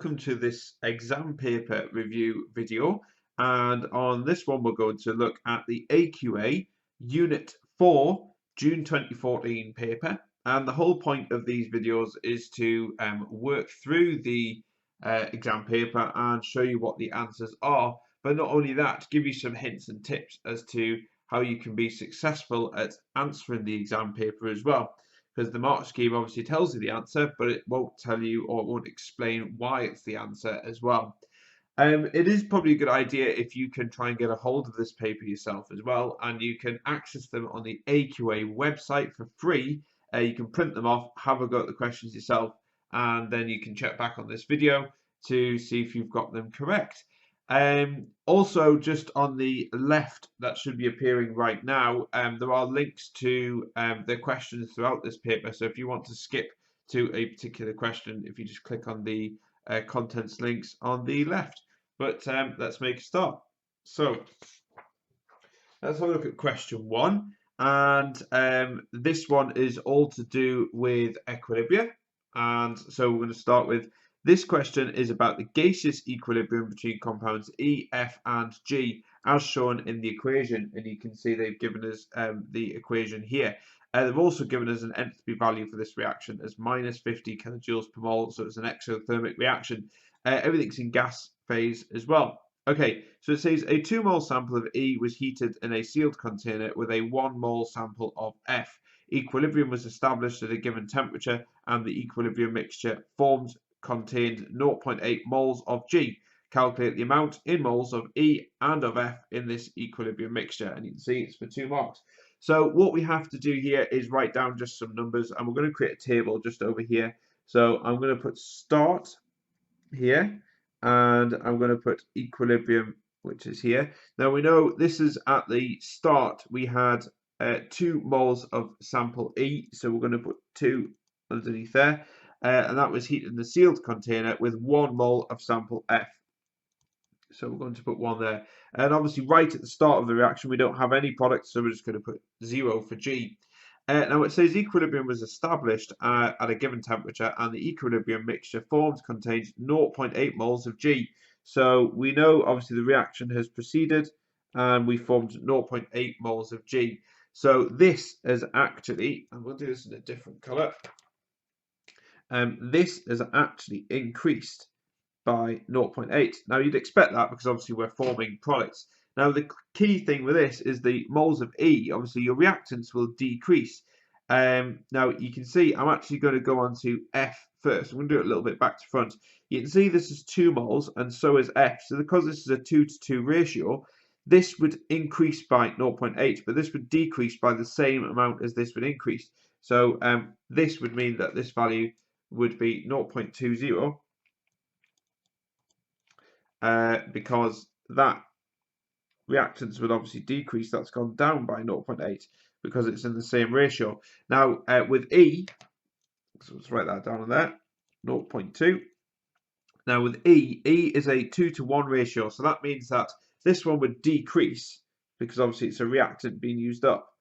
welcome to this exam paper review video, and on this one we're going to look at the AQA Unit 4 June 2014 paper, and the whole point of these videos is to work through the exam paper and show you what the answers are, but not only that, give you some hints and tips as to how you can be successful at answering the exam paper as well. Because the mark scheme obviously tells you the answer, but it won't tell you or it won't explain why it's the answer as well. It is probably a good idea if you can try and get a hold of this paper yourself as well, and you can access them on the AQA website for free. You can print them off, have a go at the questions yourself, and then you can check back on this video to see if you've got them correct. Also, just on the left, that should be appearing right now, there are links to the questions throughout this paper. So if you want to skip to a particular question, if you just click on the contents links on the left. But let's make a start. So let's have a look at question 1. And this one is all to do with equilibria. And so we're going to start with, this question is about the gaseous equilibrium between compounds E, F, and G, as shown in the equation. And you can see they've given us the equation here. They've also given us an enthalpy value for this reaction as minus 50 kilojoules per mole, so it's an exothermic reaction. Everything's in gas phase as well. Okay, so it says a 2 mole sample of E was heated in a sealed container with a 1 mole sample of F. Equilibrium was established at a given temperature, and the equilibrium mixture formed contained 0.8 moles of G. Calculate the amount in moles of E and of F in this equilibrium mixture. And you can see it's for 2 marks. So what we have to do here is write down just some numbers, and we're going to create a table just over here. So I'm going to put start here, and I'm going to put equilibrium, which is here. Now we know this is at the start. We had 2 moles of sample E, so we're going to put 2 underneath there. And that was heated in the sealed container with 1 mole of sample F. So we're going to put 1 there. And obviously right at the start of the reaction we don't have any product, so we're just going to put 0 for G. Now it says equilibrium was established at a given temperature, and the equilibrium mixture formed contained 0.8 moles of G. So we know obviously the reaction has proceeded and we formed 0.8 moles of G. So this is actually, and we'll do this in a different colour, this is actually increased by 0.8. Now you'd expect that because obviously we're forming products. Now the key thing with this is the moles of E, obviously your reactants will decrease. Now you can see I'm actually going to go on to F first. I'm going to do it a little bit back to front. You can see this is 2 moles and so is F. So because this is a 2:2 ratio, this would increase by 0.8, but this would decrease by the same amount as this would increase. So this would mean that this value would be 0.20 because that reactants would obviously decrease. That's gone down by 0.8 because it's in the same ratio. Now with E, so let's write that down on there, 0.2. Now with E is a 2:1 ratio, so that means that this one would decrease because obviously it's a reactant being used up,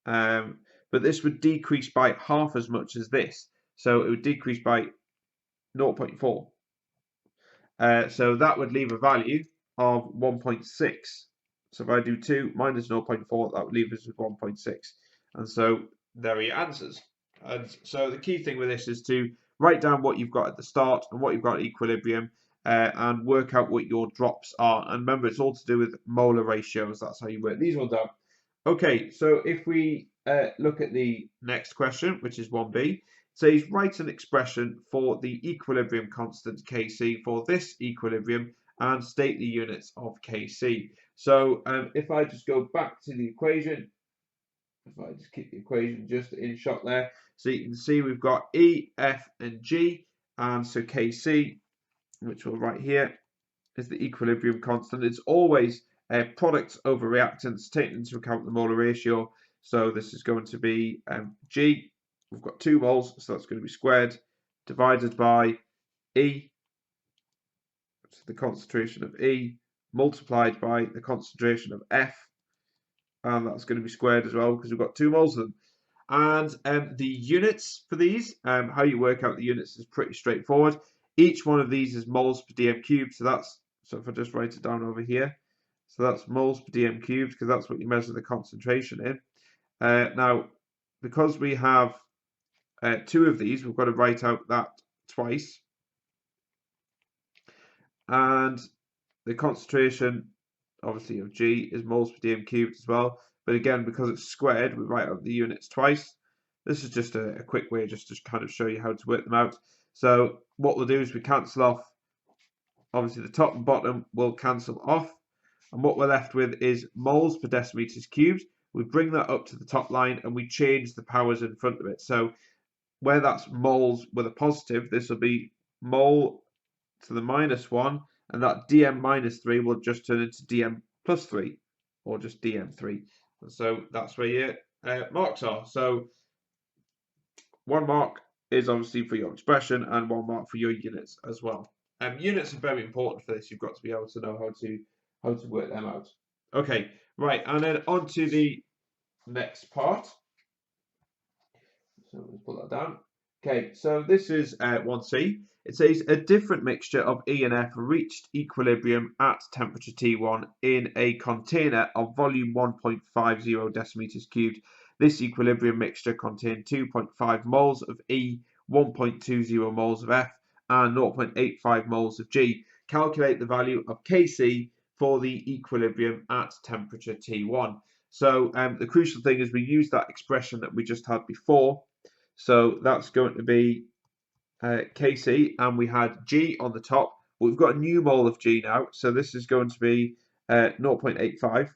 but this would decrease by half as much as this. So it would decrease by 0.4. So that would leave a value of 1.6. So if I do 2 minus 0.4, that would leave us with 1.6. And so there are your answers. And so the key thing with this is to write down what you've got at the start and what you've got at equilibrium, and work out what your drops are. And remember, it's all to do with molar ratios. That's how you work these ones out. Okay, so if we look at the next question, which is 1b, it says write an expression for the equilibrium constant Kc for this equilibrium and state the units of Kc. So if I just go back to the equation, if I just keep the equation just in shot there, so you can see we've got E, F, and G, and so Kc, which we'll write here, is the equilibrium constant. It's always products over reactants, taking into account the molar ratio. So this is going to be G. We've got 2 moles, so that's going to be squared, divided by E, so the concentration of E, multiplied by the concentration of F, and that's going to be squared as well because we've got 2 moles of them. And the units for these, how you work out the units is pretty straightforward. Each one of these is moles per dm cubed. So if I just write it down over here, so that's moles per dm cubed because that's what you measure the concentration in. Now, because we have two of these, we've got to write out that twice. And the concentration, obviously, of G is moles per dm cubed as well. But again, because it's squared, we write out the units twice. This is just a quick way just to kind of show you how to work them out. So what we'll do is we cancel off, obviously the top and bottom will cancel off. And what we're left with is moles per decimeters cubed. We bring that up to the top line and we change the powers in front of it. So where that's moles with a positive, this will be mole to the -1, and that dm -3 will just turn into dm +3, or just dm3. So that's where your marks are. So 1 mark is obviously for your expression, and 1 mark for your units as well. Units are very important for this. You've got to be able to know how to work them out. Okay, right, and then on to the next part. So let's put that down. Okay, so this is 1C. It says a different mixture of E and F reached equilibrium at temperature T1 in a container of volume 1.50 decimeters cubed. This equilibrium mixture contained 2.5 moles of E, 1.20 moles of F, and 0.85 moles of G. Calculate the value of Kc for the equilibrium at temperature T1. So the crucial thing is we use that expression that we just had before. So that's going to be Kc, and we had G on the top. But we've got a new mole of G now, so this is going to be 0.85.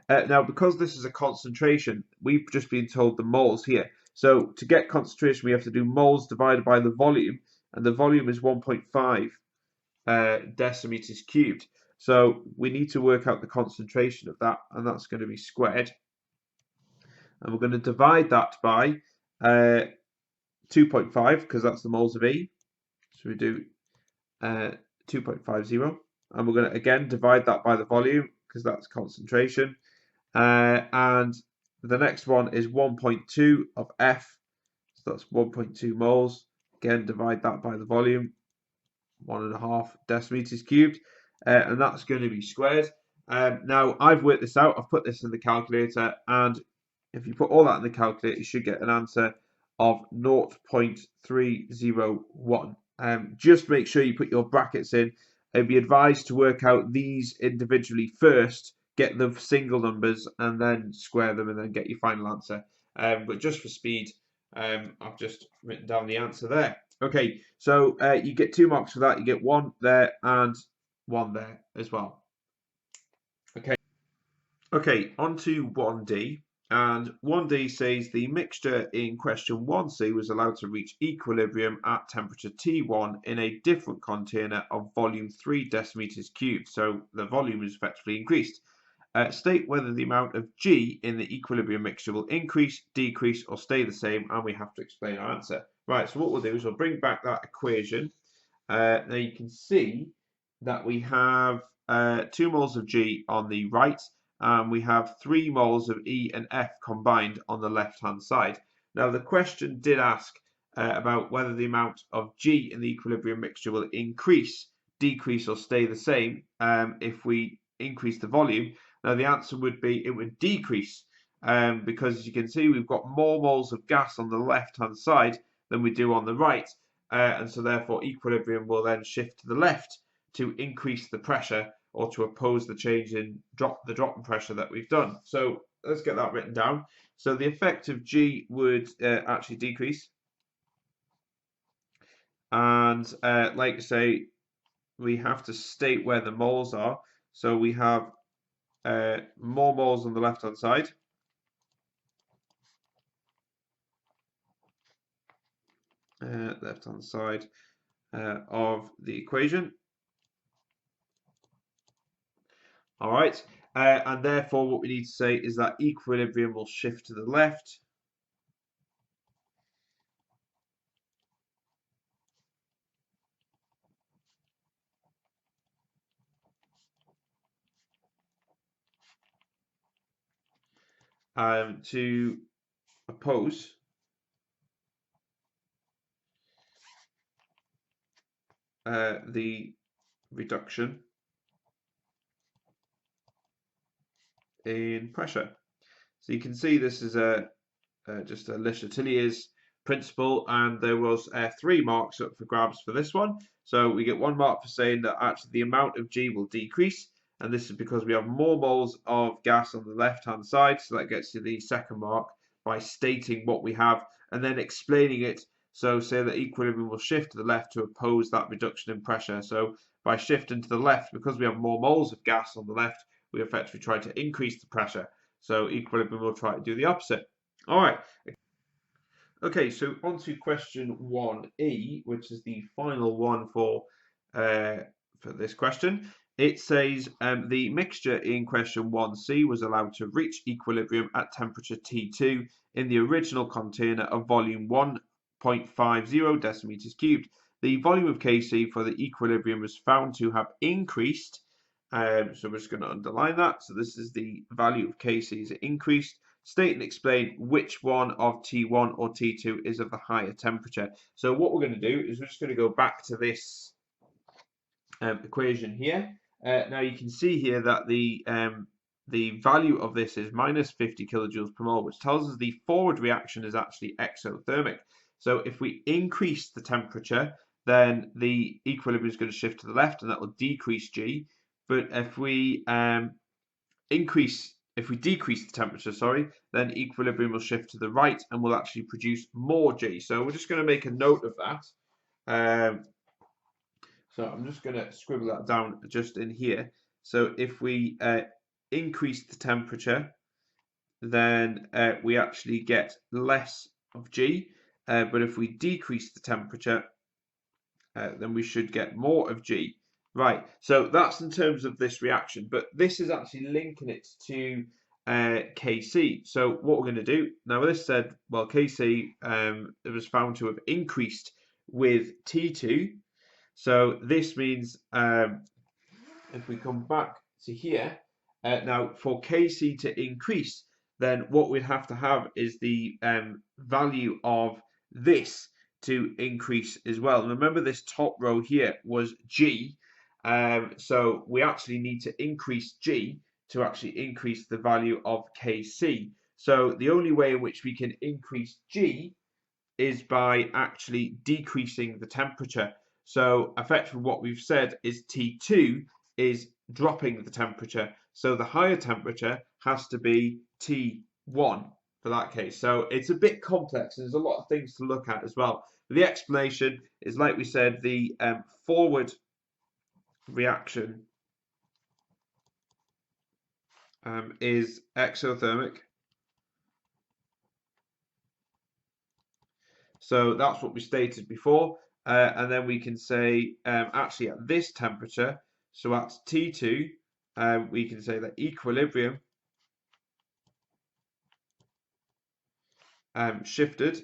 Now, because this is a concentration, we've just been told the moles here. So to get concentration, we have to do moles divided by the volume, and the volume is 1.5 decimeters cubed. So we need to work out the concentration of that, and that's going to be squared. And we're going to divide that by 2.5 because that's the moles of E. So we do 2.50, and we're going to again divide that by the volume because that's concentration. And the next one is 1.2 of F, so that's 1.2 moles. Again, divide that by the volume, 1.5 decimeters cubed, and that's going to be squared. Now I've worked this out. I've put this in the calculator, and if you put all that in the calculator, you should get an answer of 0.301. Just make sure you put your brackets in. It'd be advised to work out these individually first, get the single numbers, and then square them, and then get your final answer. But just for speed, I've just written down the answer there. Okay, so you get 2 marks for that. You get 1 there and 1 there as well. Okay, on to 1D. And 1D says the mixture in question 1C was allowed to reach equilibrium at temperature T1 in a different container of volume 3 decimeters cubed. So the volume is effectively increased. State whether the amount of G in the equilibrium mixture will increase, decrease, or stay the same, and we have to explain our answer. Right, so what we'll do is we'll bring back that equation. Now you can see that we have 2 moles of G on the right, and we have 3 moles of E and F combined on the left-hand side. Now the question did ask about whether the amount of G in the equilibrium mixture will increase, decrease, or stay the same if we increase the volume. Now the answer would be it would decrease because as you can see we've got more moles of gas on the left-hand side than we do on the right, and so therefore equilibrium will then shift to the left to increase the pressure or to oppose the change in drop in pressure that we've done. So let's get that written down. So the effect of G would actually decrease, and like I say, we have to state where the moles are. So we have more moles on the left hand side, of the equation. All right, and therefore what we need to say is that equilibrium will shift to the left. To oppose the reduction in pressure. So you can see this is just a Le Chatelier's principle, and there was 3 marks up for grabs for this one. So we get 1 mark for saying that actually the amount of G will decrease, and this is because we have more moles of gas on the left hand side, so that gets you the 2nd mark by stating what we have and then explaining it. So say that equilibrium will shift to the left to oppose that reduction in pressure. So by shifting to the left, because we have more moles of gas on the left, we effectively try to increase the pressure. So equilibrium will try to do the opposite. All right. Okay, so on to question 1E, which is the final one for this question. It says the mixture in question 1C was allowed to reach equilibrium at temperature T2 in the original container of volume 1.50 decimeters cubed. The volume of Kc for the equilibrium was found to have increased. So we're just going to underline that. So this is the value of Kc is increased. State and explain which one of T1 or T2 is of the higher temperature. So what we're going to do is we're just going to go back to this equation here. Now you can see here that the value of this is minus 50 kilojoules per mole, which tells us the forward reaction is actually exothermic. So if we increase the temperature, then the equilibrium is going to shift to the left, and that will decrease G. But if we decrease the temperature, then equilibrium will shift to the right and will actually produce more G. So we're just going to make a note of that. So I'm just going to scribble that down just in here. So if we increase the temperature, then we actually get less of G. But if we decrease the temperature, then we should get more of G. Right, so that's in terms of this reaction, but this is actually linking it to Kc. So what we're going to do, now this said, well, Kc it was found to have increased with T2. So this means if we come back to here, now for Kc to increase, then what we'd have to have is the value of this to increase as well. And remember, this top row here was G. So we actually need to increase G to actually increase the value of Kc. So the only way in which we can increase G is by actually decreasing the temperature. So effectively what we've said is T2 is dropping the temperature. So the higher temperature has to be T1 for that case. So it's a bit complex and there's a lot of things to look at as well. The explanation is, like we said, the forward reaction is exothermic. So that's what we stated before. And then we can say actually at this temperature, so at T2, we can say that equilibrium shifted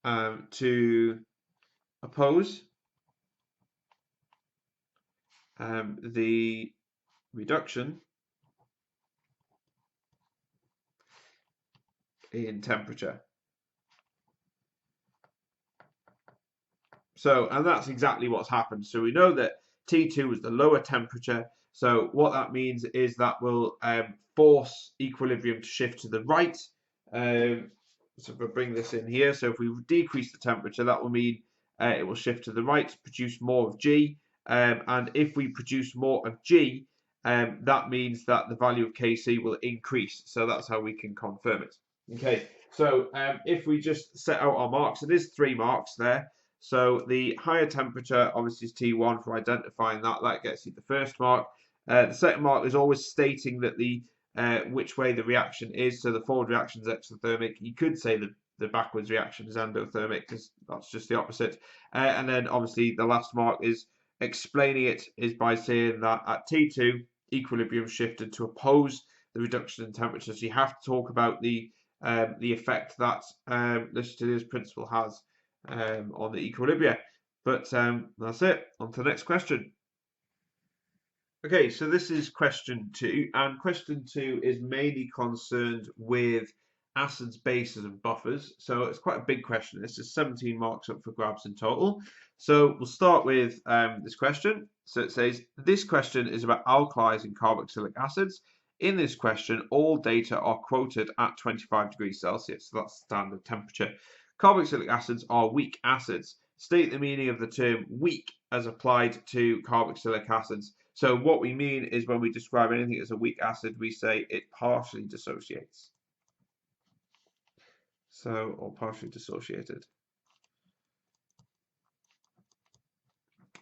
to oppose the reduction in temperature. So, and that's exactly what's happened. So we know that T2 is the lower temperature. So what that means is that will force equilibrium to shift to the right. So if we bring this in here, so if we decrease the temperature, that will mean it will shift to the right to produce more of G. And if we produce more of G, that means that the value of Kc will increase. So that's how we can confirm it. Okay, so if we just set out our marks, it is 3 marks there. So the higher temperature obviously is T1 for identifying that. That gets you the 1st mark. The 2nd mark is always stating that the which way the reaction is. So the forward reaction is exothermic. You could say the backwards reaction is endothermic because that's just the opposite. And then obviously the last mark is explaining it is by saying that at T2 equilibrium shifted to oppose the reduction in temperature. So you have to talk about the effect that Le Chatelier's principle has on the equilibria. But that's it. On to the next question. Okay, so this is question 2, and question 2 is mainly concerned with acids, bases, and buffers. So it's quite a big question. This is 17 marks up for grabs in total. So we'll start with this question. So it says, this question is about alkalis and carboxylic acids. In this question, all data are quoted at 25 degrees Celsius. So that's standard temperature. Carboxylic acids are weak acids. State the meaning of the term weak as applied to carboxylic acids. So what we mean is when we describe anything as a weak acid, we say it partially dissociates. So, or partially dissociated.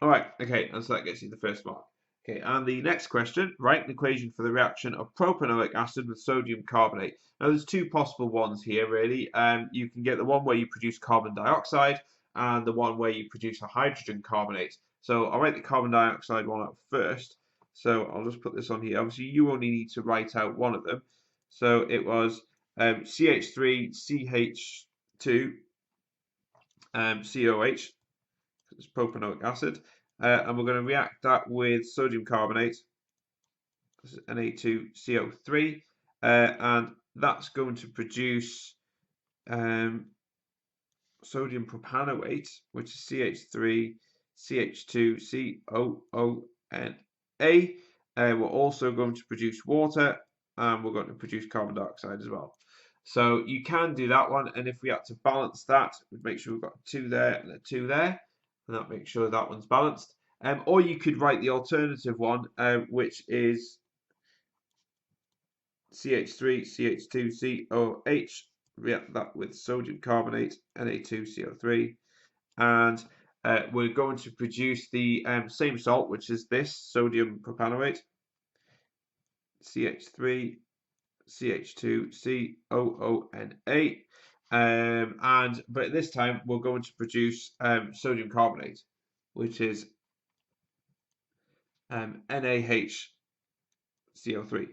All right, okay, and so that gets you the first mark. Okay, and the next question, write an equation for the reaction of propanoic acid with sodium carbonate. Now, there's two possible ones here, really. You can get the one where you produce carbon dioxide and the one where you produce a hydrogen carbonate. So I'll write the carbon dioxide one out first. So I'll just put this on here. Obviously, you only need to write out one of them. So it was CH3, CH2, COH. It's propanoic acid, and we're going to react that with sodium carbonate, this is Na2CO3, and that's going to produce sodium propanoate, which is CH3, CH2, COONA. We're also going to produce water, and we're going to produce carbon dioxide as well. So you can do that one, and if we had to balance that, we'd make sure we've got a 2 there and a 2 there. And that makes sure that one's balanced. Or you could write the alternative one, which is CH3, CH2, COH. React that with sodium carbonate, Na2CO3. And we're going to produce the same salt, which is this, sodium propanoate. CH3, CH2, COONA. But this time we're going to produce sodium carbonate, which is NaHCO3.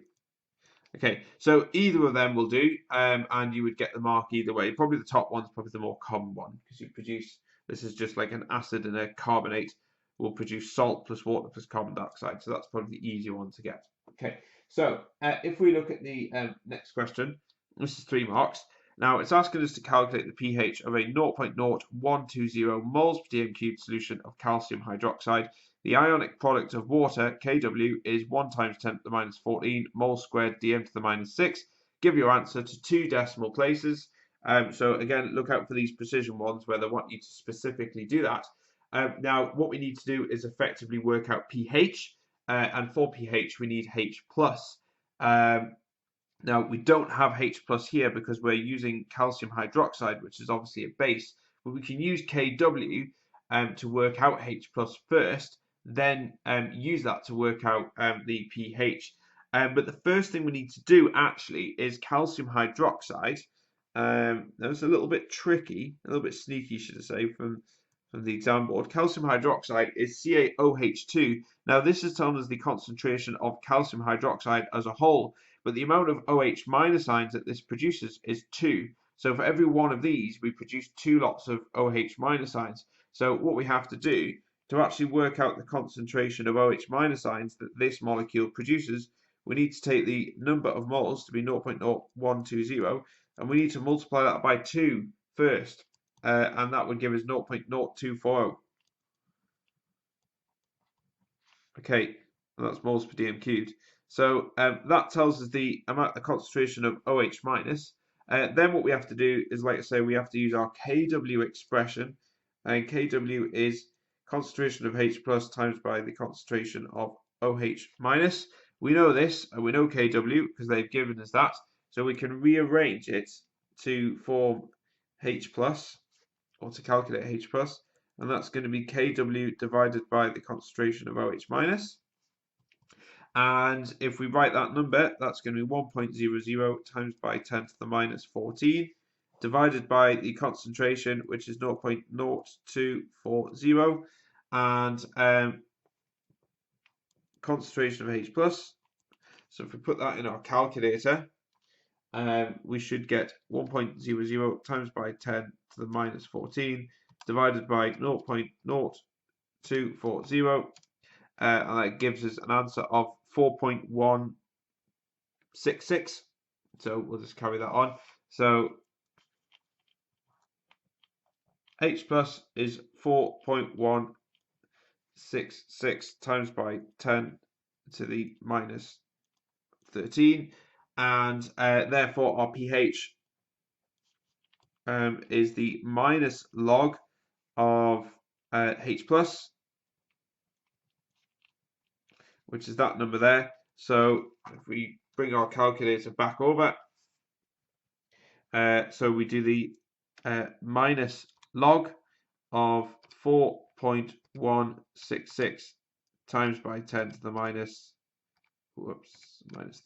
Okay, so either of them will do, and you would get the mark either way. Probably the top one's probably the more common one, because you produce, this is just like an acid and a carbonate will produce salt plus water plus carbon dioxide, so that's probably the easier one to get. Okay, so if we look at the next question, this is 3 marks. Now it's asking us to calculate the pH of a 0.0120 moles per dm cubed solution of calcium hydroxide. The ionic product of water, Kw, is 1 times 10 to the minus 14 moles squared dm to the minus 6. Give your answer to 2 decimal places. So again, look out for these precision ones where they want you to specifically do that. Now, what we need to do is effectively work out pH, and for pH we need H+. Now, we don't have H+ here because we're using calcium hydroxide, which is obviously a base, but we can use Kw to work out H+ first, then use that to work out the pH. But the first thing we need to do actually is calcium hydroxide. That was a little bit tricky, a little bit sneaky, should I say, from the exam board. Calcium hydroxide is CaOH2. Now, this is telling us the concentration of calcium hydroxide as a whole, but the amount of OH minus ions that this produces is 2. So for every one of these, we produce 2 lots of OH minus ions. So what we have to do to actually work out the concentration of OH minus ions that this molecule produces, we need to take the number of moles to be 0.0120, and we need to multiply that by 2 first, and that would give us 0.0240. Okay, and that's moles per dm cubed. So that tells us the amount, the concentration of OH minus. Then what we have to do is, like I say, we have to use our Kw expression, and Kw is concentration of H+ times by the concentration of OH minus. We know this, and we know Kw because they've given us that, so we can rearrange it to form H+, or to calculate H+, and that's going to be Kw divided by the concentration of OH minus. And if we write that number, that's going to be 1.00 times by 10 to the minus 14, divided by the concentration, which is 0.0240, and concentration of H+. So if we put that in our calculator, we should get 1.00 times by 10 to the minus 14, divided by 0.0240, and that gives us an answer of 4.166. So we'll just carry that on. So H plus is 4.166 times by 10 to the minus 13, and therefore our pH is the minus log of H plus, which is that number there. So if we bring our calculator back over, so we do the minus log of 4.166 times by 10 to the minus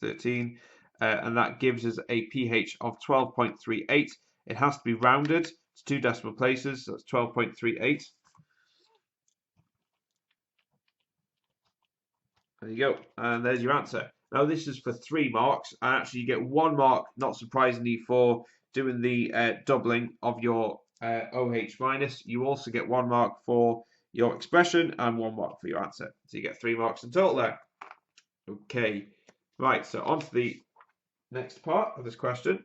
13, and that gives us a pH of 12.38. It has to be rounded to 2 decimal places, so it's 12.38. There you go, and there's your answer. Now this is for 3 marks, and actually you get 1 mark, not surprisingly, for doing the doubling of your OH minus. You also get 1 mark for your expression and 1 mark for your answer. So you get 3 marks in total there. Okay, right, so on to the next part of this question.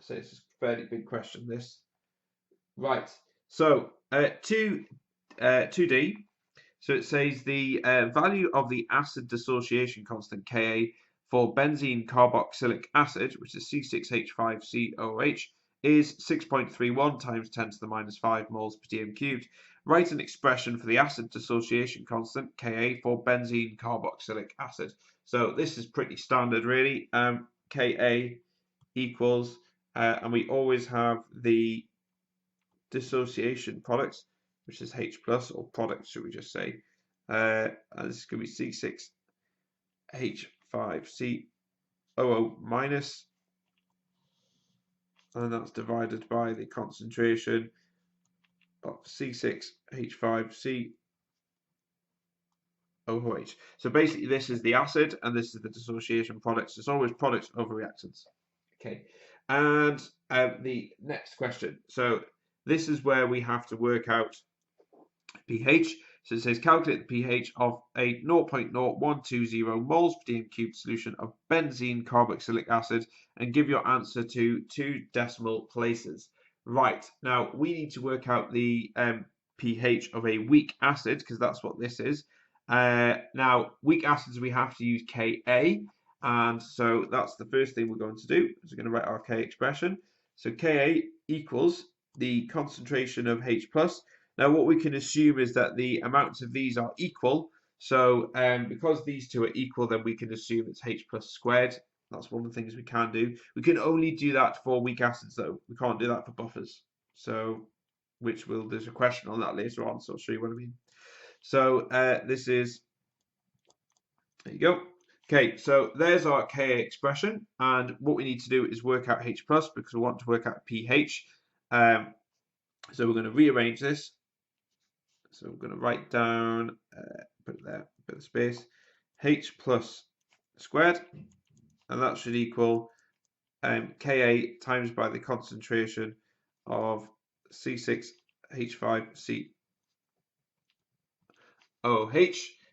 So it's a fairly big question, this. Right, so 2D. So it says the value of the acid dissociation constant Ka for benzene carboxylic acid, which is C6H5COOH, is 6.31 times 10 to the minus 5 moles per dm cubed. Write an expression for the acid dissociation constant Ka for benzene carboxylic acid. So this is pretty standard, really. Ka equals, and we always have the dissociation products, which is H plus, or product, should we just say. And this is going to be C6H5COO minus, and that's divided by the concentration of C6H5COOH. So basically this is the acid and this is the dissociation products. It's always products over reactants. Okay, and the next question. So this is where we have to work out pH. So it says calculate the pH of a 0.0120 moles per dm cubed solution of benzene carboxylic acid and give your answer to 2 decimal places. Right, now we need to work out the pH of a weak acid, because that's what this is. Now, weak acids, we have to use Ka, and so that's the first thing we're going to do. So we're going to write our Ka expression. So Ka equals the concentration of H plus. Now, what we can assume is that the amounts of these are equal. So because these two are equal, then we can assume it's H plus squared. That's one of the things we can do. We can only do that for weak acids, though. We can't do that for buffers. So, there's a question on that later on, so I'll show you what I mean. So this is, there you go. Okay, so there's our Ka expression, and what we need to do is work out H plus because we want to work out pH. So we're going to rearrange this. So we're going to write down, put it there, put the space, H plus squared, and that should equal Ka times by the concentration of C6H5COOH.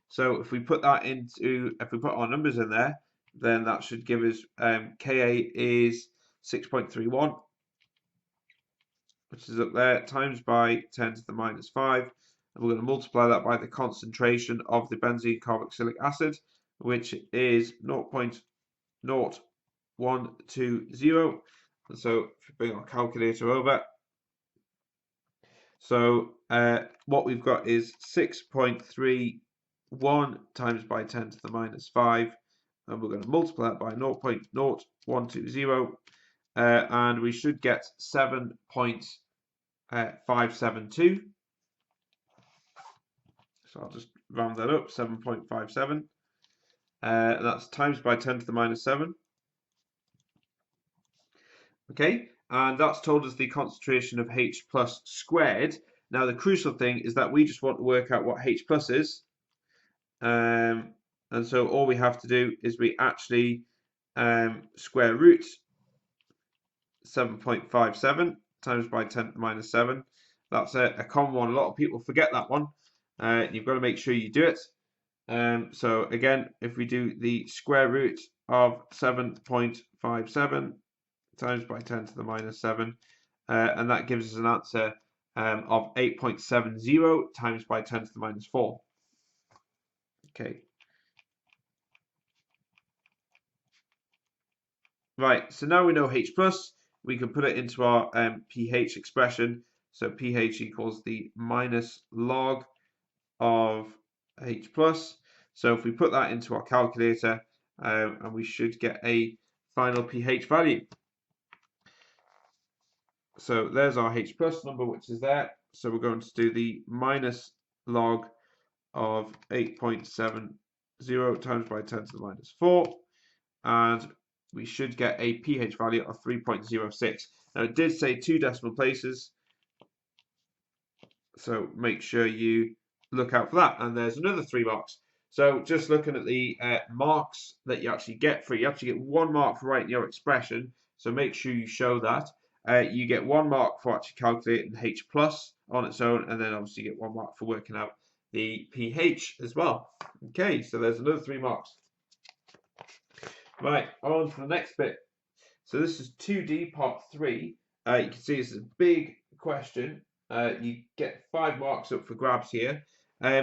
So if we put that if we put our numbers in there, then that should give us Ka is 6.31, which is up there, times by 10 to the minus 5. And we're going to multiply that by the concentration of the benzene carboxylic acid, which is 0.0120. And so if we bring our calculator over, so what we've got is 6.31 times by 10 to the minus 5, and we're going to multiply that by 0.0120, and we should get 7.572. So I'll just round that up, 7.57. That's times by 10 to the minus 7. Okay, and that's told us the concentration of H plus squared. Now the crucial thing is that we just want to work out what H plus is. And so all we have to do is we actually square root 7.57 times by 10 to the minus 7. That's a common one. A lot of people forget that one. You've got to make sure you do it. So again, if we do the square root of 7.57 times by 10 to the minus 7, and that gives us an answer of 8.70 times by 10 to the minus 4. Okay. Right, so now we know H+, we can put it into our pH expression. So pH equals the minus log of H+. So if we put that into our calculator, and we should get a final pH value. So there's our H+ number, which is there. So we're going to do the minus log of 8.70 times by 10 to the minus 4, and we should get a pH value of 3.06. Now it did say 2 decimal places, so make sure you look out for that. And there's another 3 marks. So just looking at the marks that you actually get for it, you actually get 1 mark for writing your expression, so make sure you show that. You get 1 mark for actually calculating H+ on its own, and then obviously you get 1 mark for working out the pH as well. Okay, so there's another 3 marks. Right, on to the next bit. So this is 2D part 3. You can see it's a big question. You get 5 marks up for grabs here.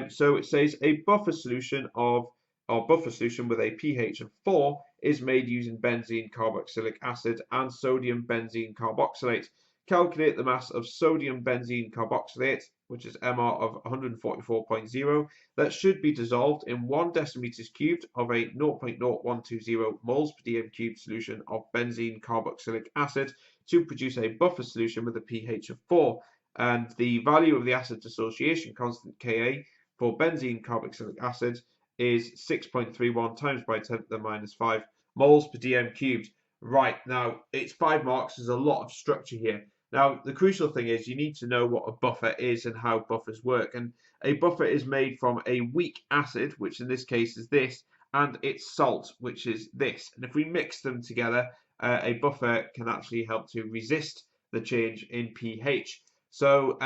So it says a buffer solution with a pH of 4 is made using benzene carboxylic acid and sodium benzene carboxylate. Calculate the mass of sodium benzene carboxylate, which is MR of 144.0, that should be dissolved in 1 decimeters cubed of a 0.0120 moles per dm cubed solution of benzene carboxylic acid to produce a buffer solution with a pH of 4. And the value of the acid dissociation constant Ka for benzene carboxylic acid is 6.31 times by 10 to the minus 5 moles per dm cubed. Right, now it's 5 marks. There's a lot of structure here. Now, the crucial thing is you need to know what a buffer is and how buffers work. And a buffer is made from a weak acid, which in this case is this, and its salt, which is this. And if we mix them together, a buffer can actually help to resist the change in pH. So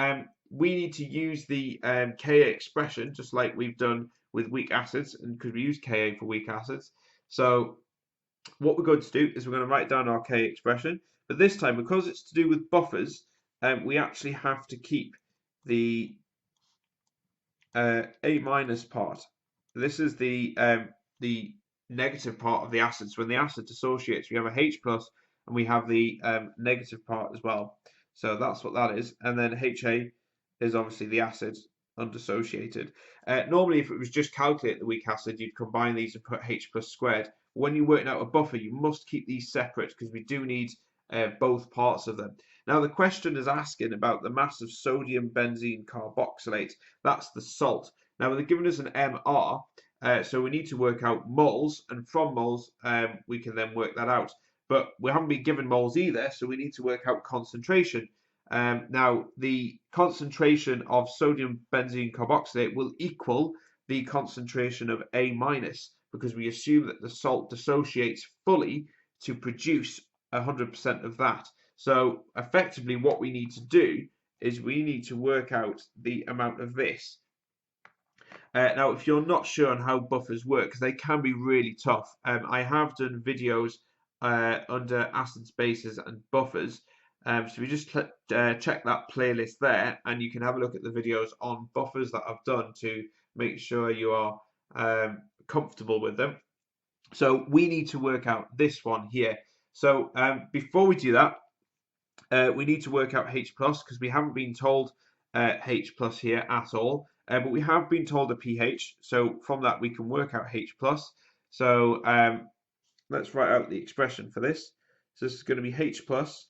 we need to use the Ka expression, just like we've done with weak acids, and because we use Ka for weak acids. So what we're going to do is we're going to write down our Ka expression. But this time, because it's to do with buffers, we actually have to keep the A minus part. This is the negative part of the acids. When the acid dissociates, we have a H plus, and we have the negative part as well. So that's what that is. And then HA is obviously the acid undissociated. Normally, if it was just calculate the weak acid, you'd combine these and put H plus squared. When you're working out a buffer, you must keep these separate because we do need both parts of them. Now the question is asking about the mass of sodium benzene carboxylate. That's the salt. Now they're giving us an MR, so we need to work out moles, and from moles we can then work that out. But we haven't been given moles either, so we need to work out concentration. Now the concentration of sodium benzene carboxylate will equal the concentration of A minus, because we assume that the salt dissociates fully to produce 100% of that. So effectively what we need to do is we need to work out the amount of this. Now, if you're not sure on how buffers work, because they can be really tough, I have done videos under acids, bases, and buffers. So you just check that playlist there, and you can have a look at the videos on buffers that I've done to make sure you are comfortable with them. So we need to work out this one here. So before we do that, we need to work out H plus, because we haven't been told H plus here at all. But we have been told a pH, so from that we can work out H plus. So let's write out the expression for this. So this is going to be H plus,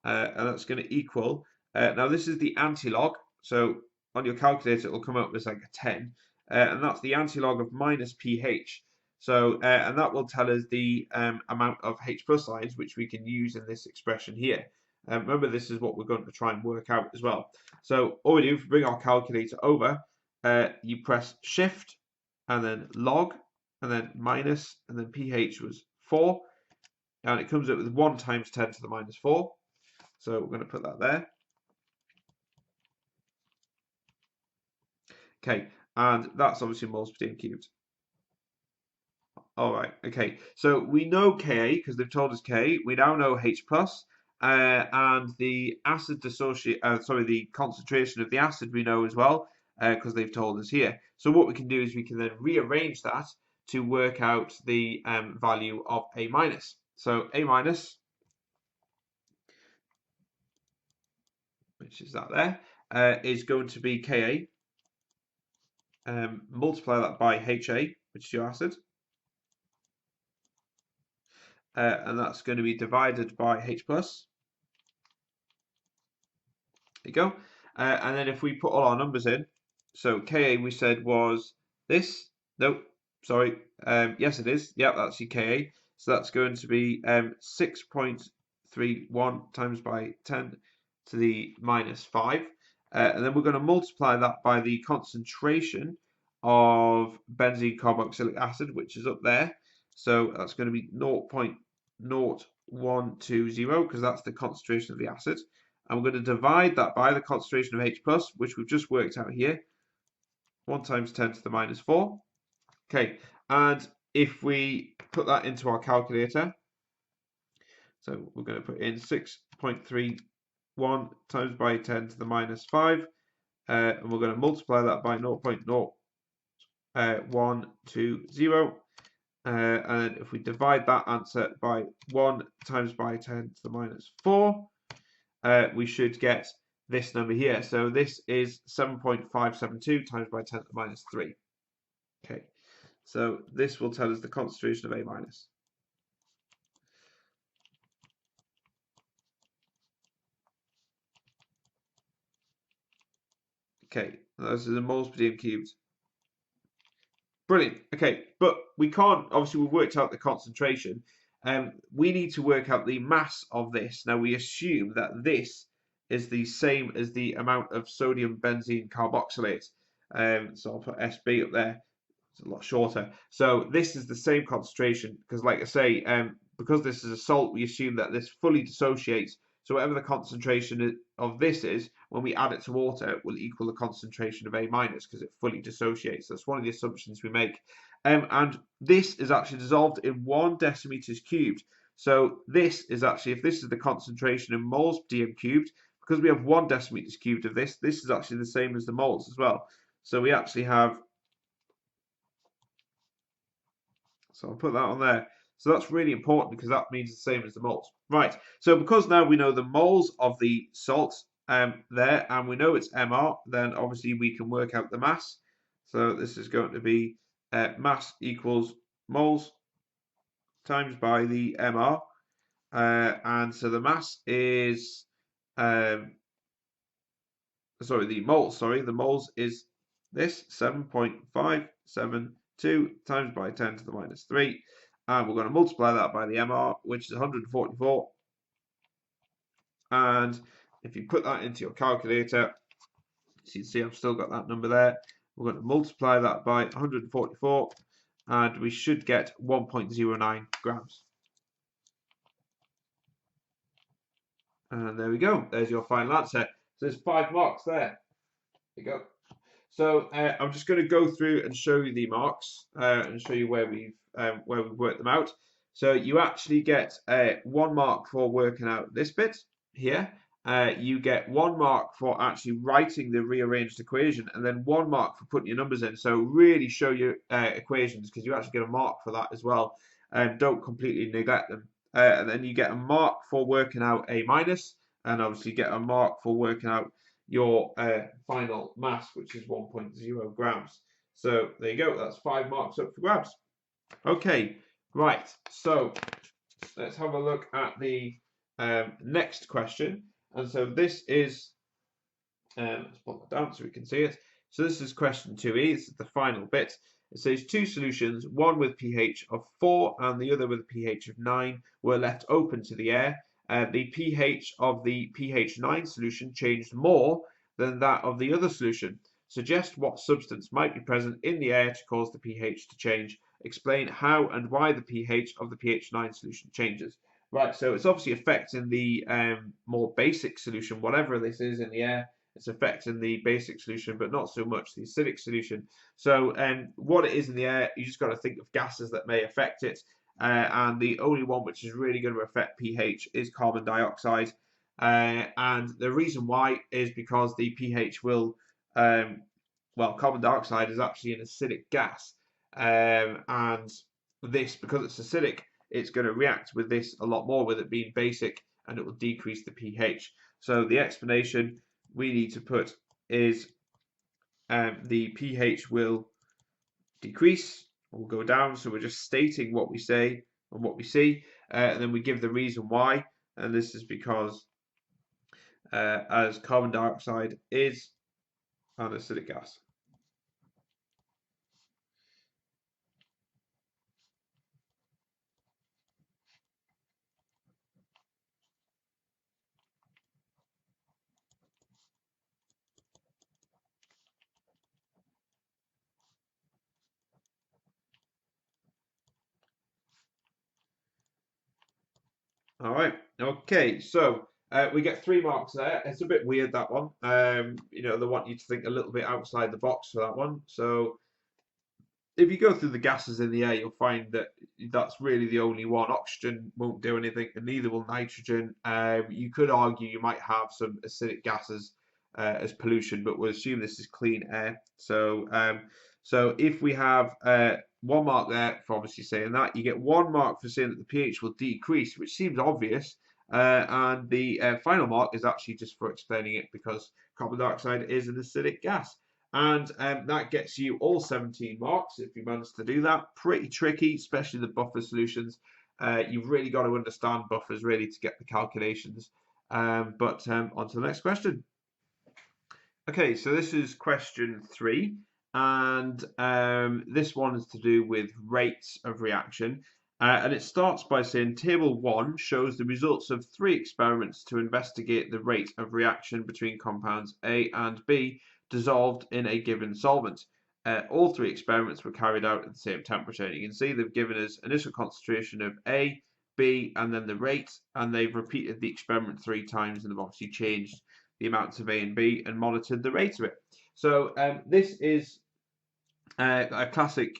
and that's going to equal. Now this is the antilog, so on your calculator it will come up as like a 10, and that's the antilog of minus pH. So and that will tell us the amount of H plus ions which we can use in this expression here. Remember, this is what we're going to try and work out as well. So all we do, if we bring our calculator over, you press shift and then log and then minus, and then pH was 4, and it comes up with 1 times 10 to the minus 4. So we're going to put that there. Okay, and that's obviously moles per dm cubed. All right, okay. So we know Ka because they've told us K. We now know H plus, and the acid the concentration of the acid we know as well because they've told us here. So what we can do is we can then rearrange that to work out the value of A minus. So A minus, which is that there, is going to be Ka. Multiply that by HA, which is your acid. And that's going to be divided by H plus. There you go. And then if we put all our numbers in, so Ka we said was this. Nope, sorry. Yes, it is. Yep, that's your Ka. So that's going to be 6.31 times by 10 to the minus 5. And then we're going to multiply that by the concentration of benzene carboxylic acid, which is up there. So that's going to be 0.0120 because that's the concentration of the acid. And we're going to divide that by the concentration of H plus, which we've just worked out here. 1 times 10 to the minus 4. Okay, and if we put that into our calculator, so we're going to put in 6.31 times by 10 to the minus 5, and we're going to multiply that by 0.0120. And if we divide that answer by 1 times by 10 to the minus 4, we should get this number here. So this is 7.572 times by 10 to the minus 3. Okay, so this will tell us the concentration of A minus. Okay, this is in moles per dm cubed. Brilliant. Okay, but we can't, obviously we've worked out the concentration. We need to work out the mass of this. Now we assume that this is the same as the amount of sodium benzene carboxylate. So I'll put SB up there. It's a lot shorter. So this is the same concentration because, like I say, because this is a salt, we assume that this fully dissociates. So whatever the concentration of this is, when we add it to water, it will equal the concentration of A minus because it fully dissociates. That's one of the assumptions we make. And this is actually dissolved in 1 decimeters cubed. So this is actually, if this is the concentration in moles per dm cubed, because we have 1 decimeters cubed of this, this is actually the same as the moles as well. So we actually have, so I'll put that on there. So that's really important because that means the same as the moles. Right, so because now we know the moles of the salt there, and we know it's MR, then obviously we can work out the mass. So this is going to be mass equals moles times by the MR. And so the mass is, the moles is this, 7.572 times by 10 to the minus 3. And we're going to multiply that by the MR, which is 144. And if you put that into your calculator, so you can see I've still got that number there. We're going to multiply that by 144, and we should get 1.09 grams. And there we go. There's your final answer. So there's 5 marks there. There you go. So I'm just going to go through and show you the marks and show you where we've worked them out. So you actually get 1 mark for working out this bit here. You get 1 mark for actually writing the rearranged equation, and then 1 mark for putting your numbers in. So really show your equations because you actually get a mark for that as well. Don't completely neglect them. And then you get a mark for working out A minus, and obviously get a mark for working out your final mass, which is 1.0 grams. So there you go. That's 5 marks up for grabs. Okay, right. So let's have a look at the next question. And so this is, let's put that down so we can see it. So this is question 2e. This is the final bit. It says 2 solutions, one with pH of 4 and the other with a pH of 9, were left open to the air. The pH of the pH 9 solution changed more than that of the other solution. Suggest what substance might be present in the air to cause the pH to change. Explain how and why the pH of the pH 9 solution changes. Right, so it's obviously affecting the more basic solution, whatever this is in the air. it's affecting the basic solution, but not so much the acidic solution. So what it is in the air, you just got to think of gases that may affect it. And the only one which is really going to affect pH is carbon dioxide. And the reason why is because the pH will, well, carbon dioxide is actually an acidic gas. And this, because it's acidic, it's going to react with this a lot more with it being basic, and it will decrease the pH. So the explanation we need to put is the pH will decrease or will go down. So we're just stating what we say and what we see, and then we give the reason why. And this is because as carbon dioxide is an acidic gas. All right. Okay. So we get 3 marks there. It's a bit weird, that one. You know, they want you to think a little bit outside the box for that one. So if you go through the gases in the air, you'll find that that's really the only one. Oxygen won't do anything, and neither will nitrogen. You could argue you might have some acidic gases as pollution, but we'll assume this is clean air. So, so if we have 1 mark there for obviously saying that, you get 1 mark for saying that the pH will decrease, which seems obvious. And the final mark is actually just for explaining it, because carbon dioxide is an acidic gas. And that gets you all 17 marks if you manage to do that. Pretty tricky, especially the buffer solutions. You've really got to understand buffers really to get the calculations. But on to the next question. Okay, so this is question 3, and this one is to do with rates of reaction. And it starts by saying table 1 shows the results of 3 experiments to investigate the rate of reaction between compounds A and B dissolved in a given solvent. All 3 experiments were carried out at the same temperature. You can see they've given us initial concentration of A, B, and then the rate, and they've repeated the experiment 3 times, and they've obviously changed the amounts of A and B and monitored the rate of it. So this is a classic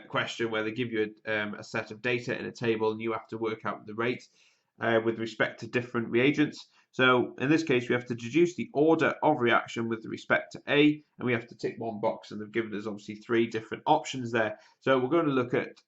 question where they give you a set of data in a table, and you have to work out the rate with respect to different reagents. So in this case, we have to deduce the order of reaction with respect to A, and we have to tick 1 box, and they've given us obviously 3 different options there. So we're going to look at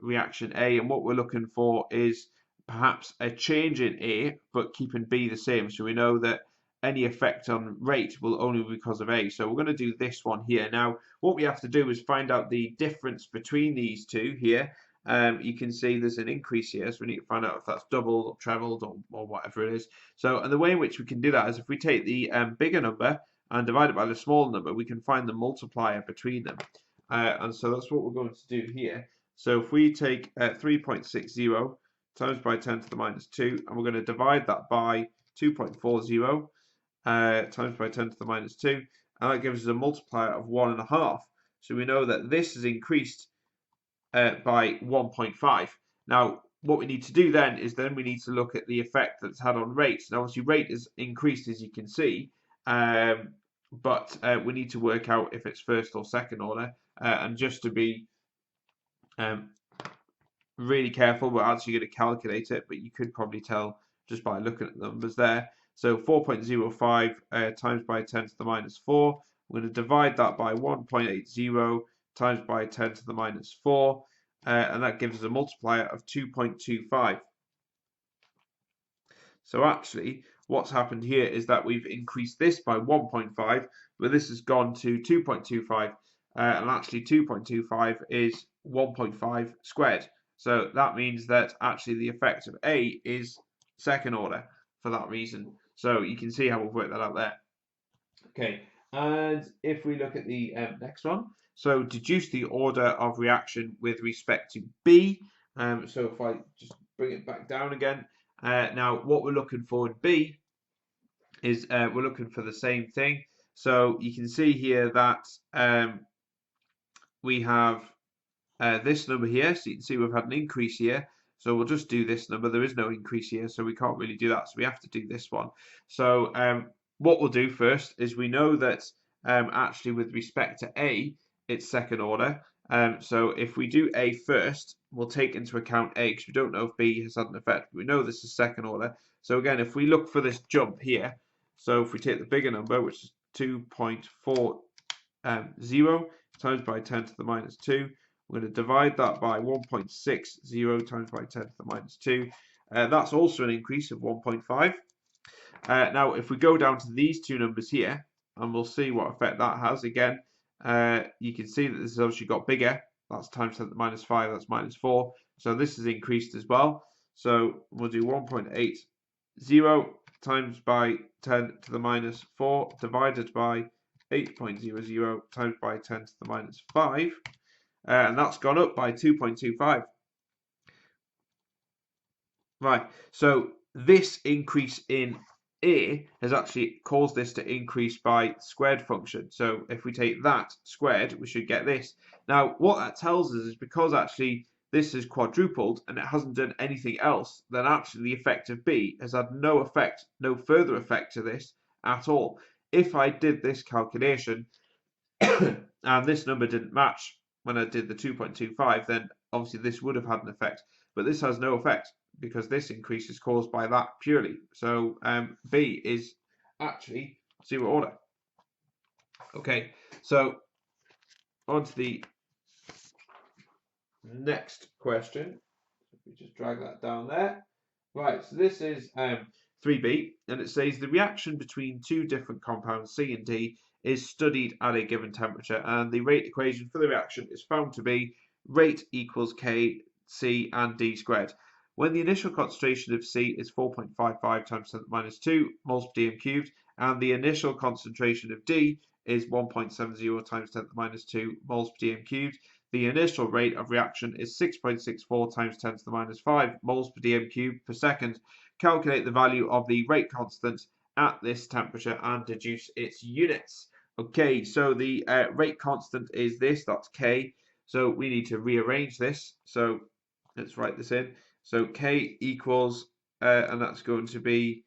reaction A, and what we're looking for is perhaps a change in A, but keeping B the same. So we know that any effect on rate will only be because of A. So we're going to do this one here. Now, what we have to do is find out the difference between these two here. You can see there's an increase here, so we need to find out if that's doubled or trebled or whatever it is. So, and the way in which we can do that is if we take the bigger number and divide it by the smaller number, we can find the multiplier between them. And so that's what we're going to do here. So if we take 3.60 times by 10 to the minus 2, and we're going to divide that by 2.40 times by 10 to the minus 2, and that gives us a multiplier of 1.5. So we know that this has increased by 1.5. Now, what we need to do then is we need to look at the effect that's had on rates. Now, obviously, rate is increased, as you can see, but we need to work out if it's first or second order. And just to be really careful, we're actually going to calculate it, but you could probably tell just by looking at the numbers there. So 4.05 times by 10 to the minus 4. We're going to divide that by 1.80 times by 10 to the minus 4, and that gives us a multiplier of 2.25. So actually, what's happened here is that we've increased this by 1.5, but this has gone to 2.25, and actually 2.25 is 1.5 squared. So that means that actually the effect of A is second order for that reason. So you can see how we've worked that out there. Okay, and if we look at the next one, so deduce the order of reaction with respect to B. So if I just bring it back down again, now what we're looking for in B is we're looking for the same thing. So you can see here that we have this number here. So you can see we've had an increase here. So we'll just do this number. There is no increase here, so we can't really do that. So we have to do this one. So what we'll do first is we know that actually with respect to A, it's second order. So if we do A first, we'll take into account A because we don't know if B has had an effect. We know this is second order. So again, if we look for this jump here, so if we take the bigger number, which is 2.40 times by 10 to the minus 2, we're going to divide that by 1.60 times by 10 to the minus 2. That's also an increase of 1.5. Now, if we go down to these two numbers here, and we'll see what effect that has. Again, you can see that this has obviously got bigger. That's times 10 to the minus 5, that's minus 4. So this has increased as well. So we'll do 1.80 times by 10 to the minus 4 divided by 8.00 times by 10 to the minus 5. And that's gone up by 2.25. Right, so this increase in A has actually caused this to increase by squared function. So if we take that squared, we should get this. Now, what that tells us is because actually this is quadrupled and it hasn't done anything else, then actually the effect of B has had no effect, no further effect to this at all. If I did this calculation and this number didn't match when I did the 2.25, then obviously this would have had an effect. But this has no effect because this increase is caused by that purely. So B is actually zero order. Okay, so on to the next question. If we just drag that down there. Right, so this is 3B, and it says the reaction between two different compounds, C and D, is studied at a given temperature, and the rate equation for the reaction is found to be rate equals K, C, and D squared. When the initial concentration of C is 4.55 times 10 to the minus 2 moles per dm cubed, and the initial concentration of D is 1.70 times 10 to the minus 2 moles per dm cubed, the initial rate of reaction is 6.64 times 10 to the minus 5 moles per dm cubed per second. Calculate the value of the rate constant at this temperature and deduce its units. Okay, so the rate constant is this, that's K. So we need to rearrange this. So let's write this in. So K equals, and that's going to be